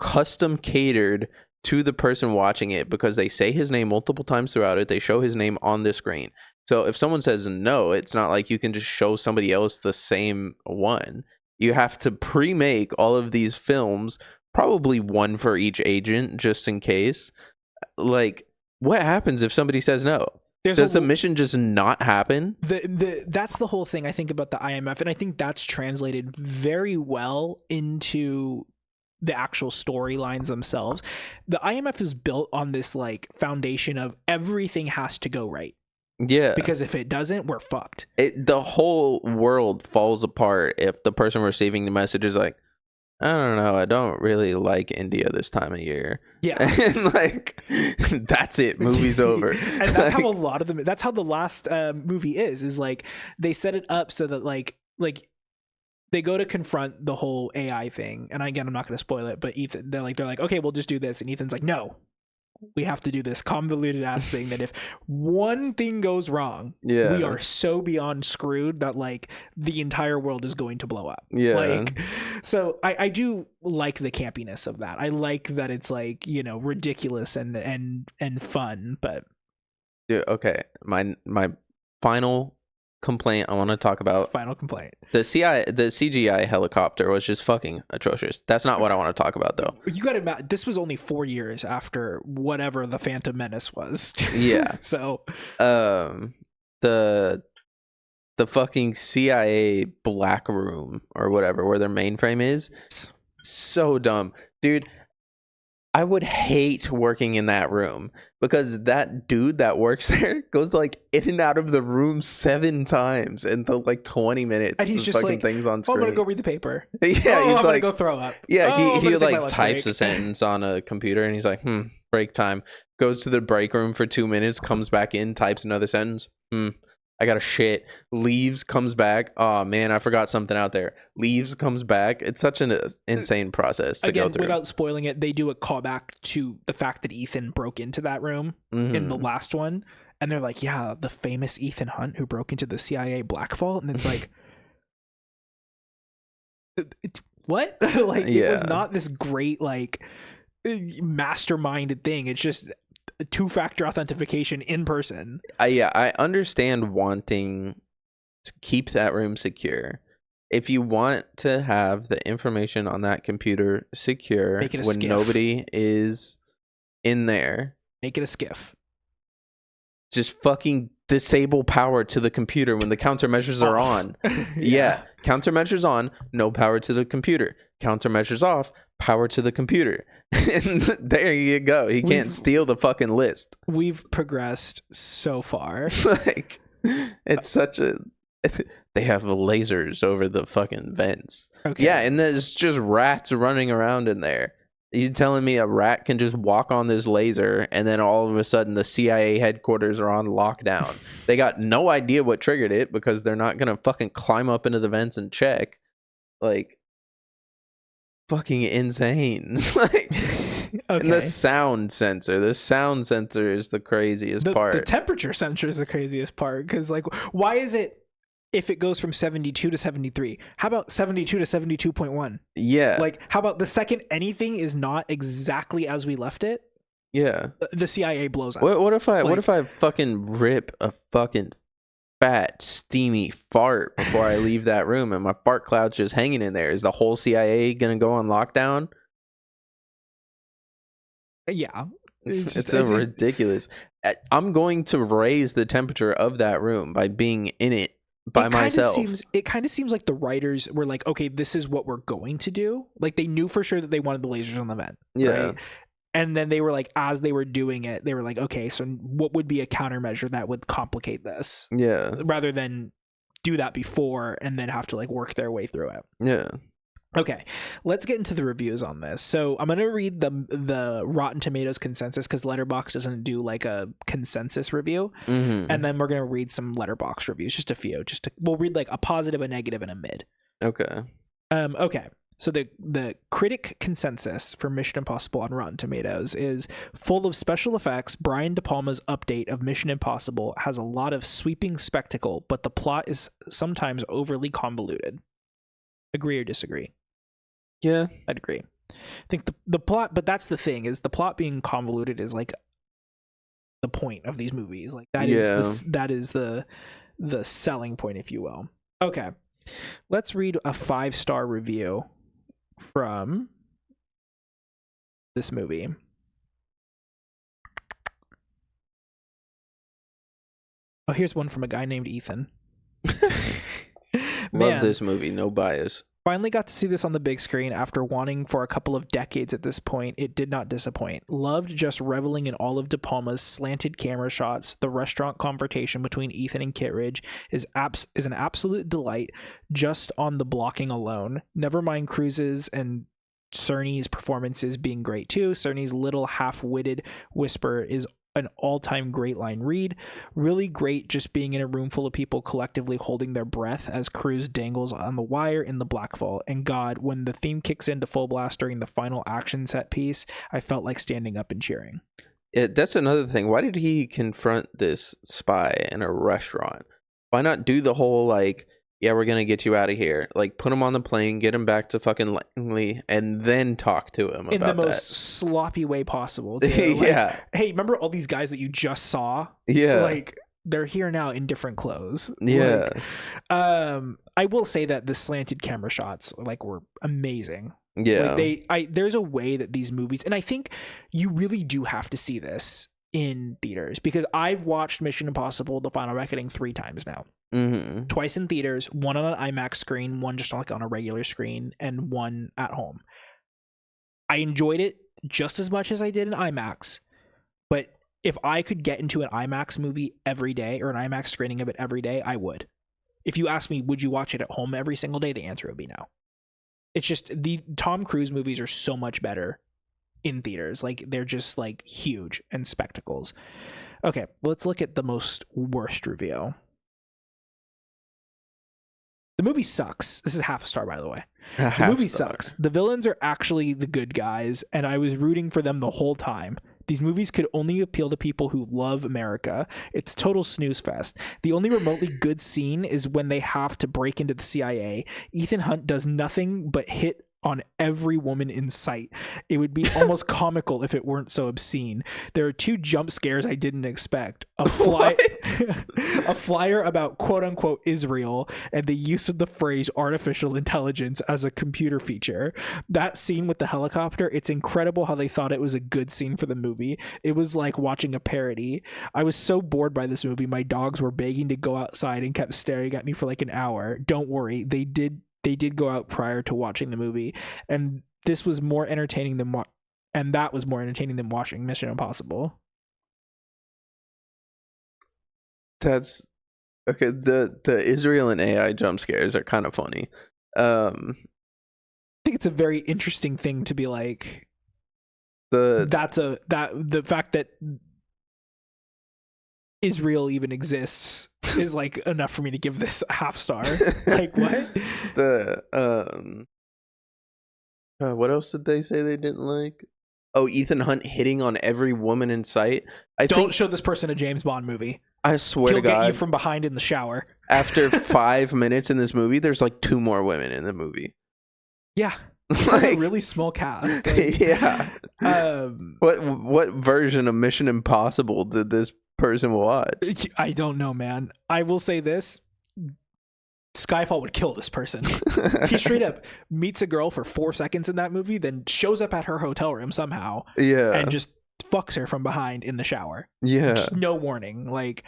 [SPEAKER 2] custom catered to the person watching it because they say his name multiple times throughout it. They show his name on the screen. So if someone says no, it's not like you can just show somebody else the same one. You have to pre-make all of these films, probably one for each agent, just in case. Like, what happens if somebody says no? Does the mission just not happen?
[SPEAKER 1] That's the whole thing I think about the IMF, and I think that's translated very well into the actual storylines themselves. The IMF is built on this like foundation of everything has to go right.
[SPEAKER 2] Yeah.
[SPEAKER 1] Because if it doesn't, we're fucked.
[SPEAKER 2] The whole world falls apart if the person receiving the message is like, I don't know, I don't really like India this time of year.
[SPEAKER 1] Yeah.
[SPEAKER 2] And like, that's it. Movie's over.
[SPEAKER 1] And that's how a lot of them, that's how the last movie is like, they set it up so that like they go to confront the whole AI thing. And again, I'm not going to spoil it, but Ethan, they're like, okay, we'll just do this. And Ethan's like, no, we have to do this convoluted ass thing that if one thing goes wrong, we are so beyond screwed that like the entire world is going to blow up.
[SPEAKER 2] Yeah.
[SPEAKER 1] Like, so I do like the campiness of that. I like that it's like, you know, ridiculous and fun, but
[SPEAKER 2] yeah, okay. My final complaint I want to talk about. The CGI helicopter was just fucking atrocious. That's not what I want to talk about though.
[SPEAKER 1] You got to imagine this was only 4 years after whatever the Phantom Menace was.
[SPEAKER 2] Yeah.
[SPEAKER 1] So
[SPEAKER 2] the fucking CIA black room or whatever where their mainframe is, so dumb. Dude, I would hate working in that room because that dude that works there goes like in and out of the room 7 times in the like 20 minutes.
[SPEAKER 1] And he's just like,
[SPEAKER 2] things on screen.
[SPEAKER 1] I'm gonna go read the paper.
[SPEAKER 2] Yeah, he's
[SPEAKER 1] I'm
[SPEAKER 2] like,
[SPEAKER 1] gonna go throw up.
[SPEAKER 2] Yeah, he like types a sentence on a computer and he's like, break time. Goes to the break room for 2 minutes, comes back in, types another sentence. I got a shit. Leaves, comes back. Oh man, I forgot something out there. Leaves, comes back. It's such an insane process to go through.
[SPEAKER 1] Without spoiling it, they do a callback to the fact that Ethan broke into that room in the last one, and they're like, "Yeah, the famous Ethan Hunt who broke into the CIA Black Vault," and it's like, what? Like, it was not this great like masterminded thing. It's just two-factor authentication in person.
[SPEAKER 2] I understand wanting to keep that room secure. If you want to have the information on that computer secure when nobody is in there,
[SPEAKER 1] make it a skiff.
[SPEAKER 2] Just fucking disable power to the computer when the countermeasures are on. Yeah. Countermeasures on, no power to the computer. Countermeasures off, power to the computer. And there you go. He can't steal the fucking list.
[SPEAKER 1] We've progressed so far.
[SPEAKER 2] Like, it's such a... They have lasers over the fucking vents. Okay. Yeah, and there's just rats running around in there. You telling me a rat can just walk on this laser and then all of a sudden the CIA headquarters are on lockdown? They got no idea what triggered it because they're not gonna fucking climb up into the vents and check. Like, fucking insane. Like, okay. And the sound sensor is the craziest part.
[SPEAKER 1] The temperature sensor is the craziest part because, like, why is it if it goes from 72 to 73? How about 72 to 72.1?
[SPEAKER 2] Yeah.
[SPEAKER 1] Like, how about the second anything is not exactly as we left it?
[SPEAKER 2] Yeah.
[SPEAKER 1] The CIA blows up.
[SPEAKER 2] What if I fucking rip a fucking fat steamy fart before I leave that room and my fart cloud's just hanging in there? Is the whole CIA gonna go on lockdown?
[SPEAKER 1] Yeah.
[SPEAKER 2] It's ridiculous. I'm going to raise the temperature of that room by being in it by myself.
[SPEAKER 1] It kind of seems like the writers were like, okay, this is what we're going to do. Like, they knew for sure that they wanted the lasers on the vent.
[SPEAKER 2] Yeah.
[SPEAKER 1] Right? And then they were like, as they were doing it, they were like, okay, so what would be a countermeasure that would complicate this?
[SPEAKER 2] Yeah.
[SPEAKER 1] Rather than do that before and then have to like work their way through it.
[SPEAKER 2] Yeah.
[SPEAKER 1] Okay, let's get into the reviews on this. So I'm going to read the Rotten Tomatoes consensus because Letterboxd doesn't do like a consensus review.
[SPEAKER 2] Mm-hmm.
[SPEAKER 1] And then we're going to read some Letterboxd reviews, just a few. We'll read like a positive, a negative, and a mid.
[SPEAKER 2] Okay.
[SPEAKER 1] Okay. So the critic consensus for Mission Impossible on Rotten Tomatoes is full of special effects. Brian De Palma's update of Mission Impossible has a lot of sweeping spectacle, but the plot is sometimes overly convoluted. Agree or disagree?
[SPEAKER 2] Yeah,
[SPEAKER 1] I'd agree. think the plot, but that's the thing, is the plot being convoluted is like the point of these movies. Like that is the selling point, if you will. Okay, let's read a 5-star review from this movie. Oh, here's one from a guy named Ethan.
[SPEAKER 2] Love this movie, no bias.
[SPEAKER 1] Finally got to see this on the big screen after wanting for a couple of decades at this point. It did not disappoint. Loved just reveling in all of De Palma's slanted camera shots. The restaurant confrontation between Ethan and Kittredge is an absolute delight just on the blocking alone. Never mind Cruz's and Cerny's performances being great too. Cerny's little half-witted whisper is an all-time great line read. Really great just being in a room full of people collectively holding their breath as Cruz dangles on the wire in the blackfall. And God, when the theme kicks into full blast during the final action set piece, I felt like standing up and cheering.
[SPEAKER 2] That's another thing. Why did he confront this spy in a restaurant? Why not do the whole like, yeah, we're gonna get you out of here. Like, put him on the plane, get him back to fucking Langley, and then talk to him
[SPEAKER 1] in
[SPEAKER 2] about
[SPEAKER 1] the most sloppy way possible. Too. Like,
[SPEAKER 2] yeah.
[SPEAKER 1] Hey, remember all these guys that you just saw?
[SPEAKER 2] Yeah.
[SPEAKER 1] Like, they're here now in different clothes.
[SPEAKER 2] Yeah.
[SPEAKER 1] Like, I will say that the slanted camera shots like were amazing.
[SPEAKER 2] Yeah.
[SPEAKER 1] Like, there's a way that these movies, and I think you really do have to see this in theaters, because I've watched Mission Impossible: The Final Reckoning 3 times now.
[SPEAKER 2] Mm-hmm.
[SPEAKER 1] Twice in theaters, one on an IMAX screen, one just like on a regular screen, and one at home. I enjoyed it just as much as I did in IMAX, but if I could get into an IMAX movie every day or an IMAX screening of it every day, I would. If you ask me, would you watch it at home every single day? The answer would be no. It's just the Tom Cruise movies are so much better in theaters. Like, they're just like huge and spectacles. Okay, let's look at the most worst review. The movie sucks. This is half a star, by the way. The movie sucks. The villains are actually the good guys, and I was rooting for them the whole time. These movies could only appeal to people who love America. It's total snooze fest. The only remotely good scene is when they have to break into the CIA. Ethan Hunt does nothing but hit on every woman in sight. It would be almost comical if it weren't so obscene. There are 2 jump scares I didn't expect. A flyer about quote-unquote Israel, and the use of the phrase artificial intelligence as a computer feature. That scene with the helicopter, it's incredible how they thought it was a good scene for the movie. It was like watching a parody. I was so bored by this movie, my dogs were begging to go outside and kept staring at me for like an hour. Don't worry, they did go out prior to watching the movie, and this was more entertaining than that was more entertaining than watching Mission Impossible.
[SPEAKER 2] That's okay. The Israel and AI jump scares are kind of funny. I
[SPEAKER 1] think it's a very interesting thing to be like. The fact that Israel even exists is like enough for me to give this a half star. Like, what?
[SPEAKER 2] What else did they say they didn't like? Oh, Ethan Hunt hitting on every woman in sight.
[SPEAKER 1] Don't show this person a James Bond movie.
[SPEAKER 2] I swear to God,
[SPEAKER 1] he'll get you from behind in the shower.
[SPEAKER 2] After 5 minutes in this movie, there's like 2 more women in the movie.
[SPEAKER 1] Yeah. Like a really small cast. Like,
[SPEAKER 2] yeah. What version of Mission Impossible did this person watch?
[SPEAKER 1] I don't know, man. I will say this: Skyfall would kill this person. He straight up meets a girl for 4 seconds in that movie, then shows up at her hotel room somehow, and just fucks her from behind in the shower.
[SPEAKER 2] Yeah,
[SPEAKER 1] just no warning. Like,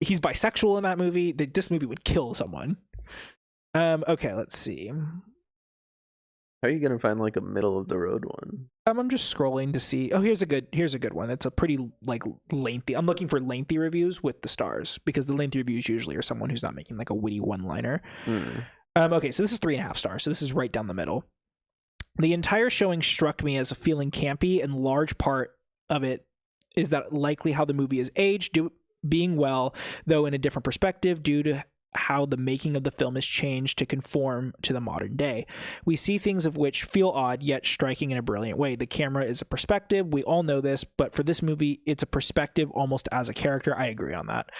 [SPEAKER 1] he's bisexual in that movie. This movie would kill someone. Okay, let's see.
[SPEAKER 2] How are you gonna find like a middle of the road one?
[SPEAKER 1] I'm just scrolling to see. Oh, here's a good one. It's a pretty like lengthy. I'm looking for lengthy reviews with the stars, because the lengthy reviews usually are someone who's not making like a witty one-liner. Okay, so this is 3.5 stars. So this is right down the middle. The entire showing struck me as a feeling campy, and large part of it is that likely how the movie is aged, being well, though in a different perspective due to how the making of the film has changed to conform to the modern day. We see things of which feel odd, yet striking in a brilliant way. The camera is a perspective. We all know this, but for this movie, it's a perspective almost as a character. I agree on that.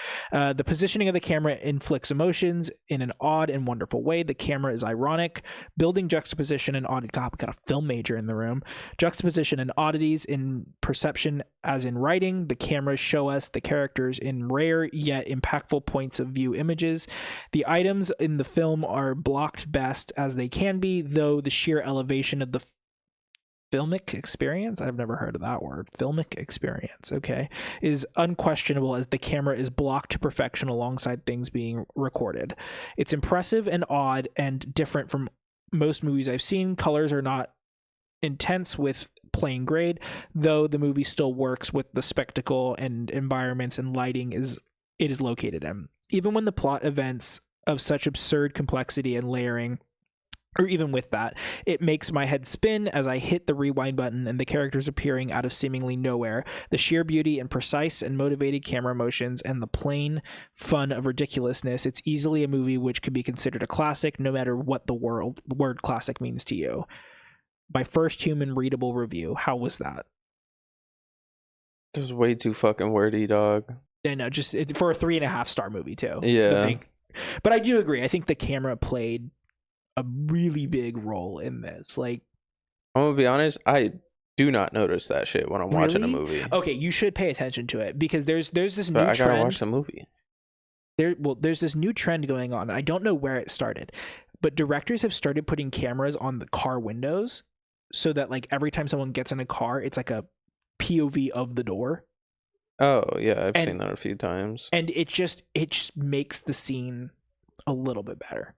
[SPEAKER 1] The positioning of the camera inflicts emotions in an odd and wonderful way. The camera is ironic, building juxtaposition and oddity. God, we got a film major in the room. Juxtaposition and oddities in perception as in writing. The cameras show us the characters in rare yet impactful points of view images. The items in the film are blocked best as they can be, though the sheer elevation of the filmic experience, I've never heard of that word, filmic experience, okay, is unquestionable as the camera is blocked to perfection alongside things being recorded. It's impressive and odd and different from most movies I've seen. Colors are not intense with plain grade, though the movie still works with the spectacle and environments and lighting it is located in. Even when the plot events of such absurd complexity and layering, or even with that, it makes my head spin as I hit the rewind button and the characters appearing out of seemingly nowhere. The sheer beauty and precise and motivated camera motions and the plain fun of ridiculousness. It's easily a movie which could be considered a classic, no matter what the word classic means to you. My first human readable review. How was that?
[SPEAKER 2] It was way too fucking wordy, dog.
[SPEAKER 1] I know, just for a 3.5-star movie too.
[SPEAKER 2] Yeah.
[SPEAKER 1] But I do agree. I think the camera played a really big role in this. Like,
[SPEAKER 2] I'm gonna be honest, I do not notice that shit when I'm watching a movie.
[SPEAKER 1] Okay, you should pay attention to it because there's this new trend.
[SPEAKER 2] I gotta watch the movie.
[SPEAKER 1] There's this new trend going on. I don't know where it started, but directors have started putting cameras on the car windows so that like every time someone gets in a car, it's like a POV of the door.
[SPEAKER 2] Oh yeah, I've seen that a few times.
[SPEAKER 1] And it just makes the scene a little bit better.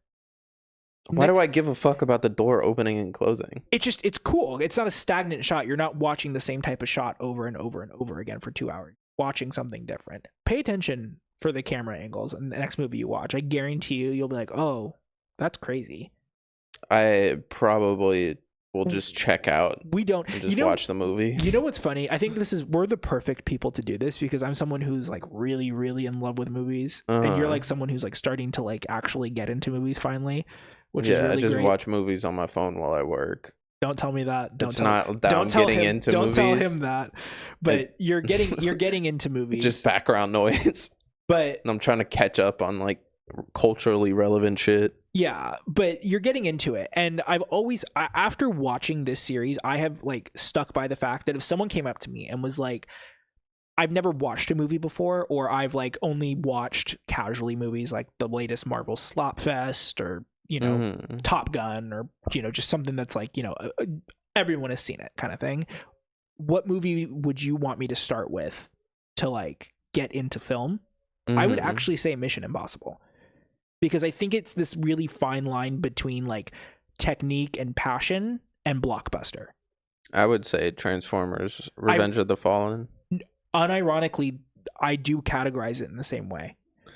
[SPEAKER 2] Why do I give a fuck about the door opening and closing?
[SPEAKER 1] It's cool. It's not a stagnant shot. You're not watching the same type of shot over and over and over again for 2 hours. Watching something different. Pay attention for the camera angles in the next movie you watch. I guarantee you'll be like, oh, that's crazy.
[SPEAKER 2] I probably will just check out.
[SPEAKER 1] We don't
[SPEAKER 2] and just watch the movie.
[SPEAKER 1] You know what's funny? I think we're the perfect people to do this because I'm someone who's like really, really in love with movies, and you're like someone who's like starting to like actually get into movies finally, which is really
[SPEAKER 2] I just
[SPEAKER 1] great.
[SPEAKER 2] watch movies on my phone while I work.
[SPEAKER 1] Don't tell me that.
[SPEAKER 2] Don't tell him. Don't tell
[SPEAKER 1] him that. But you're getting into movies.
[SPEAKER 2] It's just background noise.
[SPEAKER 1] But
[SPEAKER 2] and I'm trying to catch up on like culturally relevant shit.
[SPEAKER 1] Yeah, but you're getting into it. And I've always, after watching this series, I have like stuck by the fact that if someone came up to me and was like, I've never watched a movie before, or I've like only watched casually movies like the latest Marvel Slop Fest or, you know, Top Gun, or, you know, just something that's like, you know, everyone has seen it kind of thing. What movie would you want me to start with to like get into film? I would actually say Mission Impossible. Because I think it's this really fine line between like technique and passion and blockbuster. I
[SPEAKER 2] would say Transformers, Revenge of the Fallen.
[SPEAKER 1] Unironically, I do categorize it in the same way.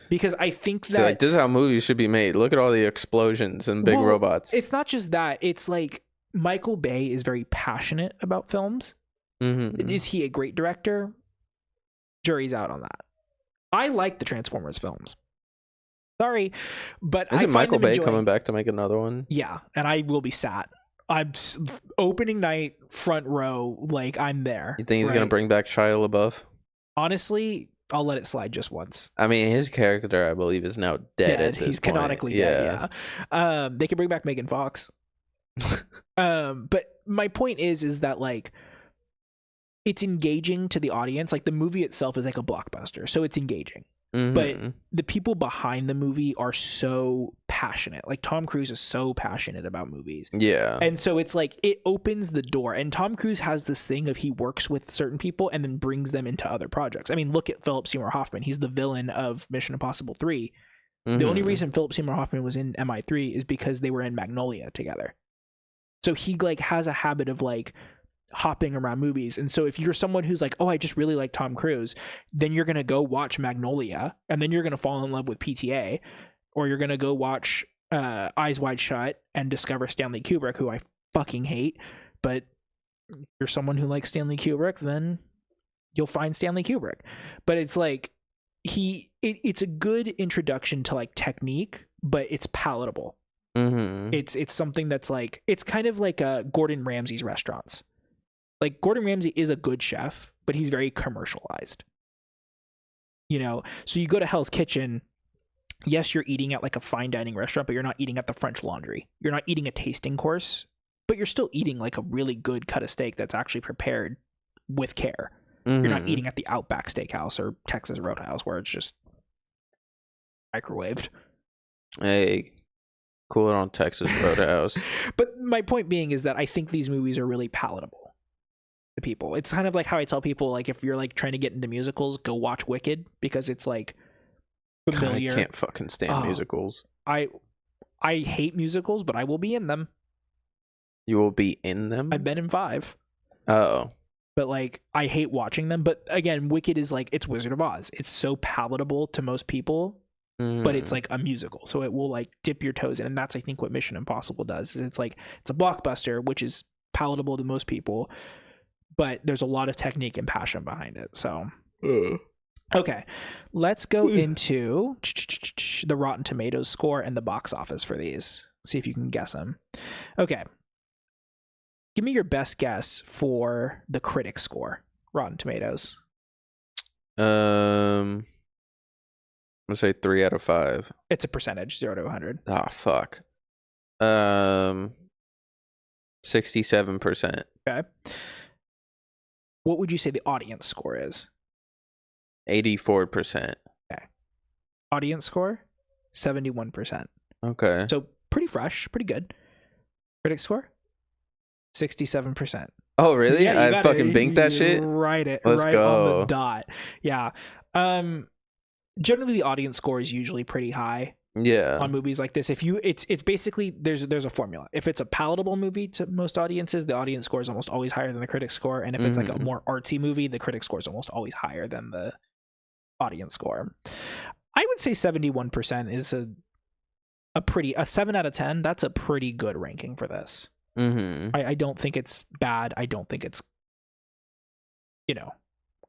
[SPEAKER 1] Because I think that
[SPEAKER 2] like, this is how movies should be made. Look at all the explosions and big robots.
[SPEAKER 1] It's not just that. It's like Michael Bay is very passionate about films. Is he a great director? Jury's out on that. I like the Transformers films. Sorry, but
[SPEAKER 2] isn't Michael Bay coming back to make another one?
[SPEAKER 1] Yeah, and I will be sat. I'm opening night, front row, like I'm there.
[SPEAKER 2] You think he's gonna bring back Shia LaBeouf?
[SPEAKER 1] Honestly, I'll let it slide just once.
[SPEAKER 2] I mean, his character, I believe, is now dead. At this
[SPEAKER 1] He's
[SPEAKER 2] point.
[SPEAKER 1] canonically dead. Yeah. They can bring back Megan Fox. But my point is that like it's engaging to the audience. Like the movie itself is like a blockbuster, so it's engaging. But the people behind the movie are so passionate. Like Tom Cruise is so passionate about movies.
[SPEAKER 2] Yeah.
[SPEAKER 1] And so it's like it opens the door. And Tom Cruise has this thing of he works with certain people and then brings them into other projects. I mean, look at Philip Seymour Hoffman. He's the villain of Mission Impossible 3. The only reason Philip Seymour Hoffman was in MI3 is because they were in Magnolia together. So he like has a habit of like hopping around movies. And so if you're someone who's like, oh, I just really like Tom Cruise, then you're going to go watch Magnolia, and then you're going to fall in love with PTA, or you're going to go watch Eyes Wide Shut and discover Stanley Kubrick, who I fucking hate. But if you're someone who likes Stanley Kubrick, then you'll find Stanley Kubrick. But it's like it's a good introduction to like technique, but it's palatable. It's something that's like, it's kind of like Gordon Ramsay's restaurants. Like Gordon Ramsay is a good chef, but he's very commercialized. You know, so you go to Hell's Kitchen, yes, you're eating at like a fine dining restaurant, but you're not eating at the French Laundry. You're not eating a tasting course, but you're still eating like a really good cut of steak that's actually prepared with care. You're not eating at the Outback Steakhouse or Texas Roadhouse where it's just microwaved.
[SPEAKER 2] Hey, cool it on Texas Roadhouse.
[SPEAKER 1] But my point being is that I think these movies are really palatable to people. It's kind of like how I tell people, like, if you're like trying to get into musicals, go watch Wicked, because it's like familiar.
[SPEAKER 2] I can't fucking stand musicals.
[SPEAKER 1] I hate musicals, but I will be in them.
[SPEAKER 2] You will be in them?
[SPEAKER 1] I've been in 5.
[SPEAKER 2] Oh.
[SPEAKER 1] But like, I hate watching them. But again, Wicked is like, it's Wizard of Oz. It's so palatable to most people, but it's like a musical. So it will like dip your toes in. And that's, I think, what Mission Impossible does. Is it's like, it's a blockbuster, which is palatable to most people, but there's a lot of technique and passion behind it. So, okay, let's go into the Rotten Tomatoes score and the box office for these. See if you can guess them. Okay. Give me your best guess for the critic score, Rotten Tomatoes.
[SPEAKER 2] I'm gonna say 3 out of 5.
[SPEAKER 1] It's a percentage, 0 to 100.
[SPEAKER 2] Ah, fuck. 67%.
[SPEAKER 1] Okay. What would you say the audience score is?
[SPEAKER 2] 84%.
[SPEAKER 1] Okay. Audience score, 71%.
[SPEAKER 2] Okay.
[SPEAKER 1] So pretty fresh, pretty good. Critic score, 67%.
[SPEAKER 2] Oh, really?
[SPEAKER 1] Yeah,
[SPEAKER 2] I fucking binked that shit?
[SPEAKER 1] Right
[SPEAKER 2] Let's go.
[SPEAKER 1] on the dot. Yeah. Generally the audience score is usually pretty high.
[SPEAKER 2] Yeah.
[SPEAKER 1] On movies like this. If you it's basically there's a formula. If it's a palatable movie to most audiences, the audience score is almost always higher than the critic score. And if it's like a more artsy movie, the critic score is almost always higher than the audience score. I would say 71% is a 7 out of 10. That's a pretty good ranking for this. I don't think it's bad. I don't think it's,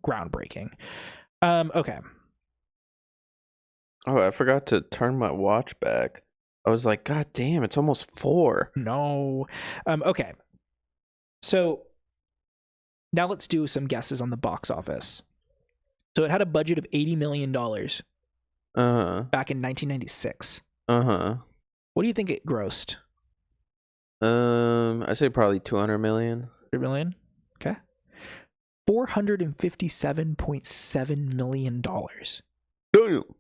[SPEAKER 1] groundbreaking. Okay.
[SPEAKER 2] Oh, I forgot to turn my watch back. I was like, God damn, it's almost 4.
[SPEAKER 1] No. Okay. So now let's do some guesses on the box office. So it had a budget of $80 million back in 1996. What do you think it grossed?
[SPEAKER 2] I say probably 200 million.
[SPEAKER 1] 100 million? Okay. $457.7 million.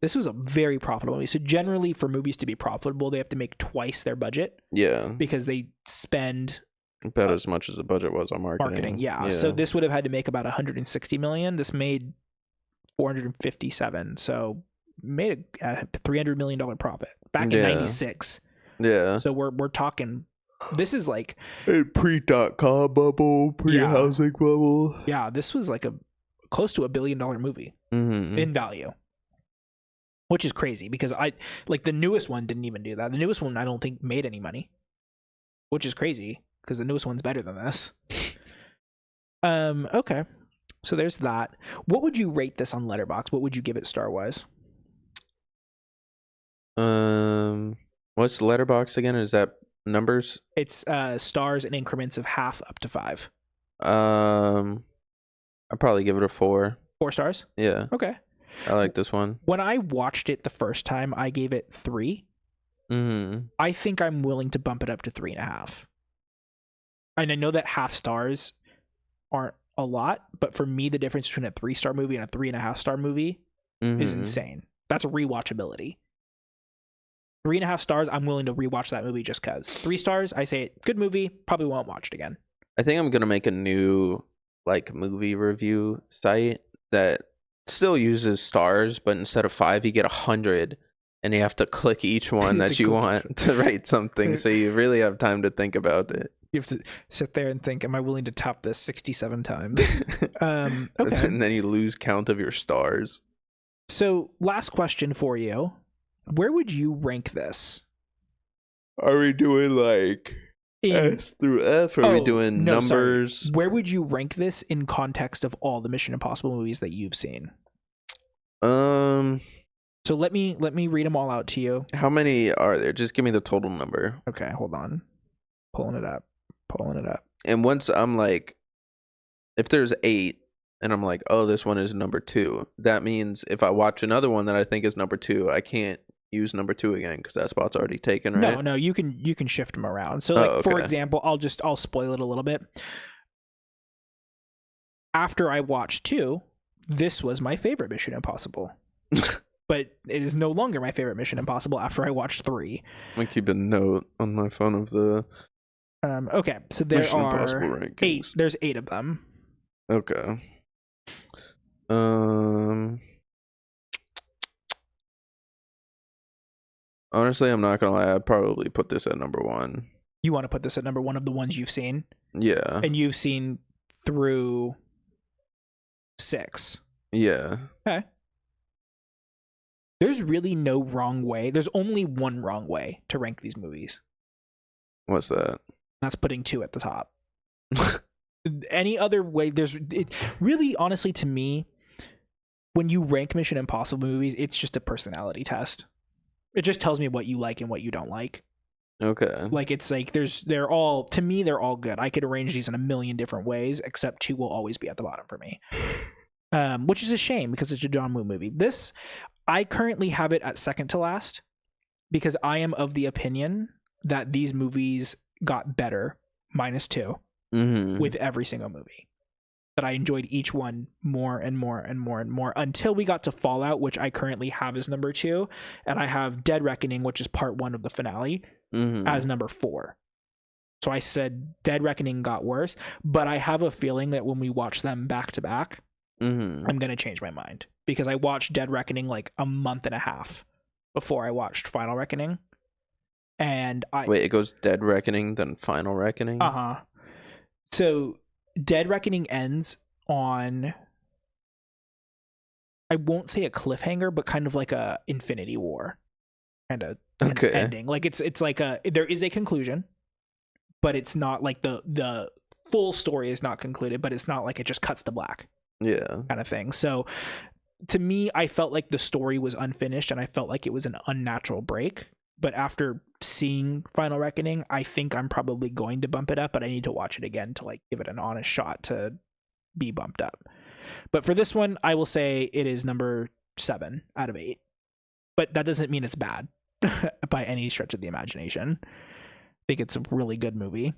[SPEAKER 1] This was a very profitable movie. So generally for movies to be profitable, they have to make twice their budget.
[SPEAKER 2] Yeah.
[SPEAKER 1] Because they spend
[SPEAKER 2] about as much as the budget was on marketing.
[SPEAKER 1] Yeah. So this would have had to make about 160 million. This made 457. So made a $300 million profit back in 96.
[SPEAKER 2] Yeah.
[SPEAKER 1] So we're talking, this is like
[SPEAKER 2] pre.com bubble, pre-housing bubble.
[SPEAKER 1] Yeah. This was like close to $1 billion movie in value. Which is crazy because the newest one didn't even do that. The newest one I don't think made any money, which is crazy because the newest one's better than this. Okay, so there's that. What would you rate this on Letterboxd? What would you give it star-wise?
[SPEAKER 2] What's Letterboxd again? Is that numbers?
[SPEAKER 1] It's stars in increments of 0.5 up to 5.
[SPEAKER 2] I'd probably give it a 4.
[SPEAKER 1] 4 stars?
[SPEAKER 2] Yeah.
[SPEAKER 1] Okay.
[SPEAKER 2] I like this one.
[SPEAKER 1] When I watched it the first time, I gave it 3. I think I'm willing to bump it up to 3.5. And I know that 0.5 stars aren't a lot, but for me, the difference between a 3-star movie and a 3.5 star movie is insane. That's rewatchability. 3.5 stars, I'm willing to rewatch that movie just because. 3 stars, I say good movie, probably won't watch it again.
[SPEAKER 2] I think I'm gonna make a new movie review site that still uses stars, but instead of 5 you get 100 and you have to click each one that you want to rate something, so you really have time to think about it.
[SPEAKER 1] You have to sit there and think, am I willing to top this 67 times? Okay.
[SPEAKER 2] And then you lose count of your stars.
[SPEAKER 1] So last question for you, where would you rank this?
[SPEAKER 2] Are we doing S through F? Or are we doing numbers?
[SPEAKER 1] Sorry. Where would you rank this in context of all the Mission Impossible movies that you've seen? So let me read them all out to you.
[SPEAKER 2] How many are there? Just give me the total number.
[SPEAKER 1] Okay, hold on. Pulling it up.
[SPEAKER 2] And once I'm like, if there's 8 and I'm like, oh, this one is number 2, that means if I watch another one that I think is number 2, I can't use number 2 again because that spot's already taken, right?
[SPEAKER 1] No, you can shift them around. So like, for example, I'll spoil it a little bit. After I watched 2, this was my favorite Mission Impossible. But it is no longer my favorite Mission Impossible after I watched 3.
[SPEAKER 2] I'm keep a note on my phone of the
[SPEAKER 1] okay, so there are 8. There's 8 of them.
[SPEAKER 2] Okay. Honestly, I'm not gonna lie, I'd probably put this at number 1.
[SPEAKER 1] You want to put this at number 1 of the ones you've seen?
[SPEAKER 2] Yeah.
[SPEAKER 1] And you've seen through 6.
[SPEAKER 2] Yeah.
[SPEAKER 1] Okay. There's really no wrong way. There's only one wrong way to rank these movies.
[SPEAKER 2] What's that?
[SPEAKER 1] That's putting 2 at the top. Any other way, really, honestly, to me, when you rank Mission Impossible movies, it's just a personality test. It just tells me what you like and what you don't like.
[SPEAKER 2] Okay.
[SPEAKER 1] Like, it's like they're all good. I could arrange these in a million different ways, except 2 will always be at the bottom for me. Which is a shame because it's a John Woo movie. This, I currently have it at second to last because I am of the opinion that these movies got better, -2, with every single movie. That I enjoyed each one more and more and more and more until we got to Fallout, which I currently have as number 2, and I have Dead Reckoning, which is part 1 of the finale, as number 4. So I said Dead Reckoning got worse, but I have a feeling that when we watch them back to back, I'm gonna change my mind because I watched Dead Reckoning like a month and a half before I watched Final Reckoning, and
[SPEAKER 2] wait, it goes Dead Reckoning then Final Reckoning.
[SPEAKER 1] So Dead Reckoning ends on, I won't say a cliffhanger, but kind of like a Infinity War kind of ending. Like it's like there is a conclusion, but it's not like the full story is not concluded, but it's not like it just cuts to black.
[SPEAKER 2] Yeah.
[SPEAKER 1] Kind of thing. So to me, I felt like the story was unfinished and I felt like it was an unnatural break. But after seeing Final Reckoning, I think I'm probably going to bump it up, but I need to watch it again to like give it an honest shot to be bumped up. But for this one, I will say it is number 7 out of 8. But that doesn't mean it's bad by any stretch of the imagination. I think it's a really good movie.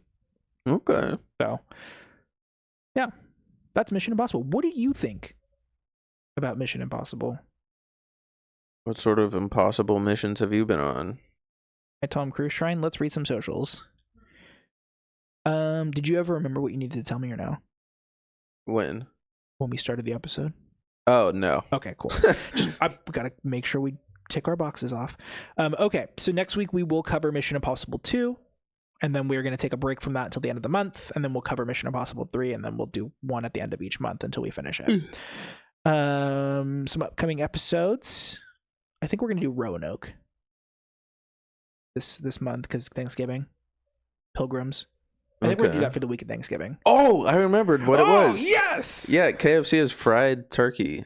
[SPEAKER 2] Okay.
[SPEAKER 1] So, yeah, that's Mission Impossible. What do you think about Mission Impossible?
[SPEAKER 2] What sort of impossible missions have you been on?
[SPEAKER 1] At Tom Cruise Shrine, let's read some socials. Did you ever remember what you needed to tell me or no?
[SPEAKER 2] When
[SPEAKER 1] we started the episode?
[SPEAKER 2] Oh, no.
[SPEAKER 1] Okay, cool. I gotta make sure we tick our boxes off. Okay, so next week we will cover Mission Impossible 2, and then we're going to take a break from that until the end of the month, and then we'll cover Mission Impossible 3, and then we'll do one at the end of each month until we finish it. Some upcoming episodes. I think we're going to do Roanoke this month because Thanksgiving. Pilgrims. I think we're going to do that for the week of Thanksgiving.
[SPEAKER 2] Oh, I remembered what it was.
[SPEAKER 1] Yes!
[SPEAKER 2] Yeah, KFC is fried turkey.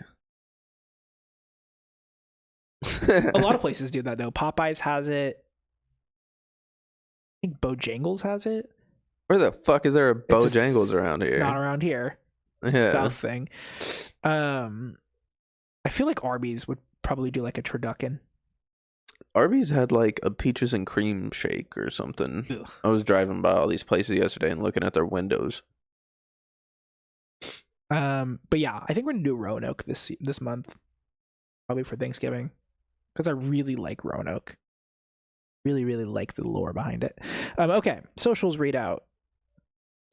[SPEAKER 1] A lot of places do that, though. Popeyes has it. I think Bojangles has it.
[SPEAKER 2] Where the fuck is there a Bojangles around here?
[SPEAKER 1] Not around here.
[SPEAKER 2] Yeah.
[SPEAKER 1] South thing. I feel like Arby's would probably do like a turducken.
[SPEAKER 2] Arby's had like a peaches and cream shake or something.
[SPEAKER 1] Ugh.
[SPEAKER 2] I was driving by all these places yesterday and looking at their windows.
[SPEAKER 1] But yeah, I think we're gonna do Roanoke this month, probably for Thanksgiving, because I really like Roanoke. Really, really like the lore behind it. Okay, socials read out.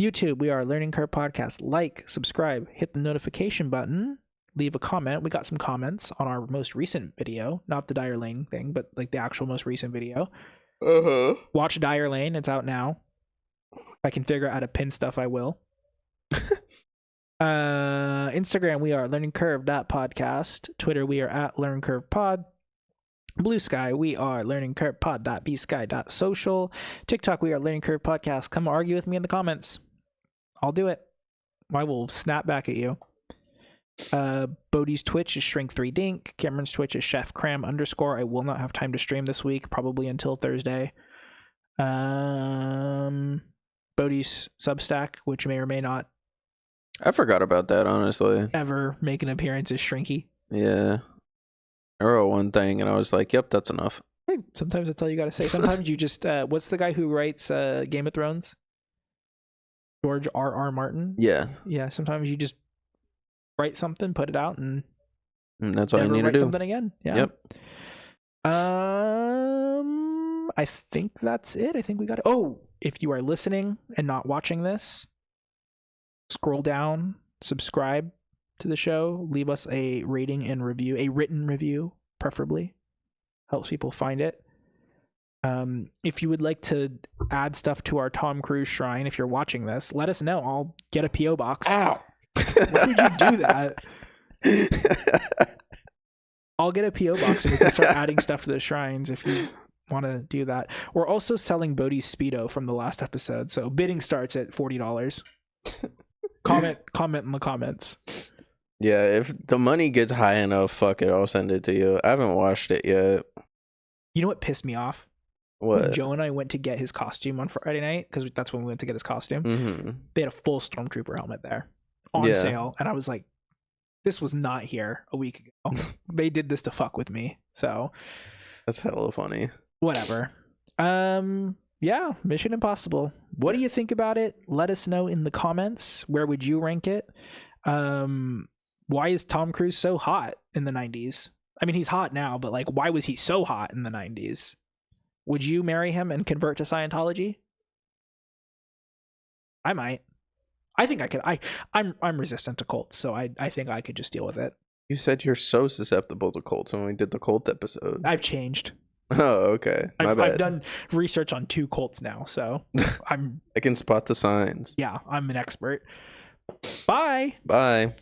[SPEAKER 1] YouTube, we are Learning Curve Podcast. Like, subscribe, hit the notification button, leave a comment. We got some comments on our most recent video, not the Dyer Lane thing, but like the actual most recent video. Watch Dyer Lane, it's out now. If I can figure out how to pin stuff, I will. Instagram, we are learningcurve.podcast. Twitter, we are at learningcurvepod. Bluesky, we are learningcurvepod.bsky.social. TikTok, we are Learning Curve Podcast. Come argue with me in the comments. I'll do it. I will snap back at you. Bodhi's Twitch is shrink3dink. Cameron's Twitch is ChefCram _. I will not have time to stream this week, probably until Thursday. Bodhi's Substack, which may or may not
[SPEAKER 2] I forgot about that, honestly.
[SPEAKER 1] ever make an appearance, is Shrinky.
[SPEAKER 2] Yeah. I wrote one thing and I was like, yep, that's enough.
[SPEAKER 1] Hey, sometimes that's all you gotta say. Sometimes you just what's the guy who writes Game of Thrones? George R.R. Martin?
[SPEAKER 2] Yeah.
[SPEAKER 1] Yeah, sometimes you just write something, put it out, and
[SPEAKER 2] that's all you
[SPEAKER 1] never
[SPEAKER 2] need to
[SPEAKER 1] write
[SPEAKER 2] do.
[SPEAKER 1] something again. Yeah.
[SPEAKER 2] Yep.
[SPEAKER 1] I think that's it. I think we got it. Oh, if you are listening and not watching this, scroll down, subscribe to the show, leave us a rating and review, a written review, preferably. Helps people find it. If you would like to add stuff to our Tom Cruise shrine, if you're watching this, let us know. I'll get a P.O. box.
[SPEAKER 2] Ow!
[SPEAKER 1] Why would you do that? I'll get a P.O. box and we can start adding stuff to the shrines if you want to do that. We're also selling Bodhi's Speedo from the last episode, so bidding starts at $40. Comment in the comments.
[SPEAKER 2] Yeah, if the money gets high enough, fuck it, I'll send it to you. I haven't watched it yet.
[SPEAKER 1] You know what pissed me off?
[SPEAKER 2] What?
[SPEAKER 1] When Joe and I went to get his costume on Friday night, because that's when we went to get his costume.
[SPEAKER 2] Mm-hmm.
[SPEAKER 1] They had a full Stormtrooper helmet there on sale, and I was like, this was not here a week ago. They did this to fuck with me. So
[SPEAKER 2] that's hella funny.
[SPEAKER 1] Whatever. Yeah, Mission Impossible. What do you think about it? Let us know in the comments. Where would you rank it? Why is Tom Cruise so hot in the 90s? I mean, he's hot now, but like, why was he so hot in the 90s? Would you marry him and convert to Scientology? I might. I think I could. I'm resistant to cults, so I think I could just deal with it.
[SPEAKER 2] You said you're so susceptible to cults when we did the cult episode.
[SPEAKER 1] I've changed.
[SPEAKER 2] Oh, okay.
[SPEAKER 1] I've done research on 2 cults now, so I
[SPEAKER 2] can spot the signs.
[SPEAKER 1] Yeah, I'm an expert. Bye.
[SPEAKER 2] Bye.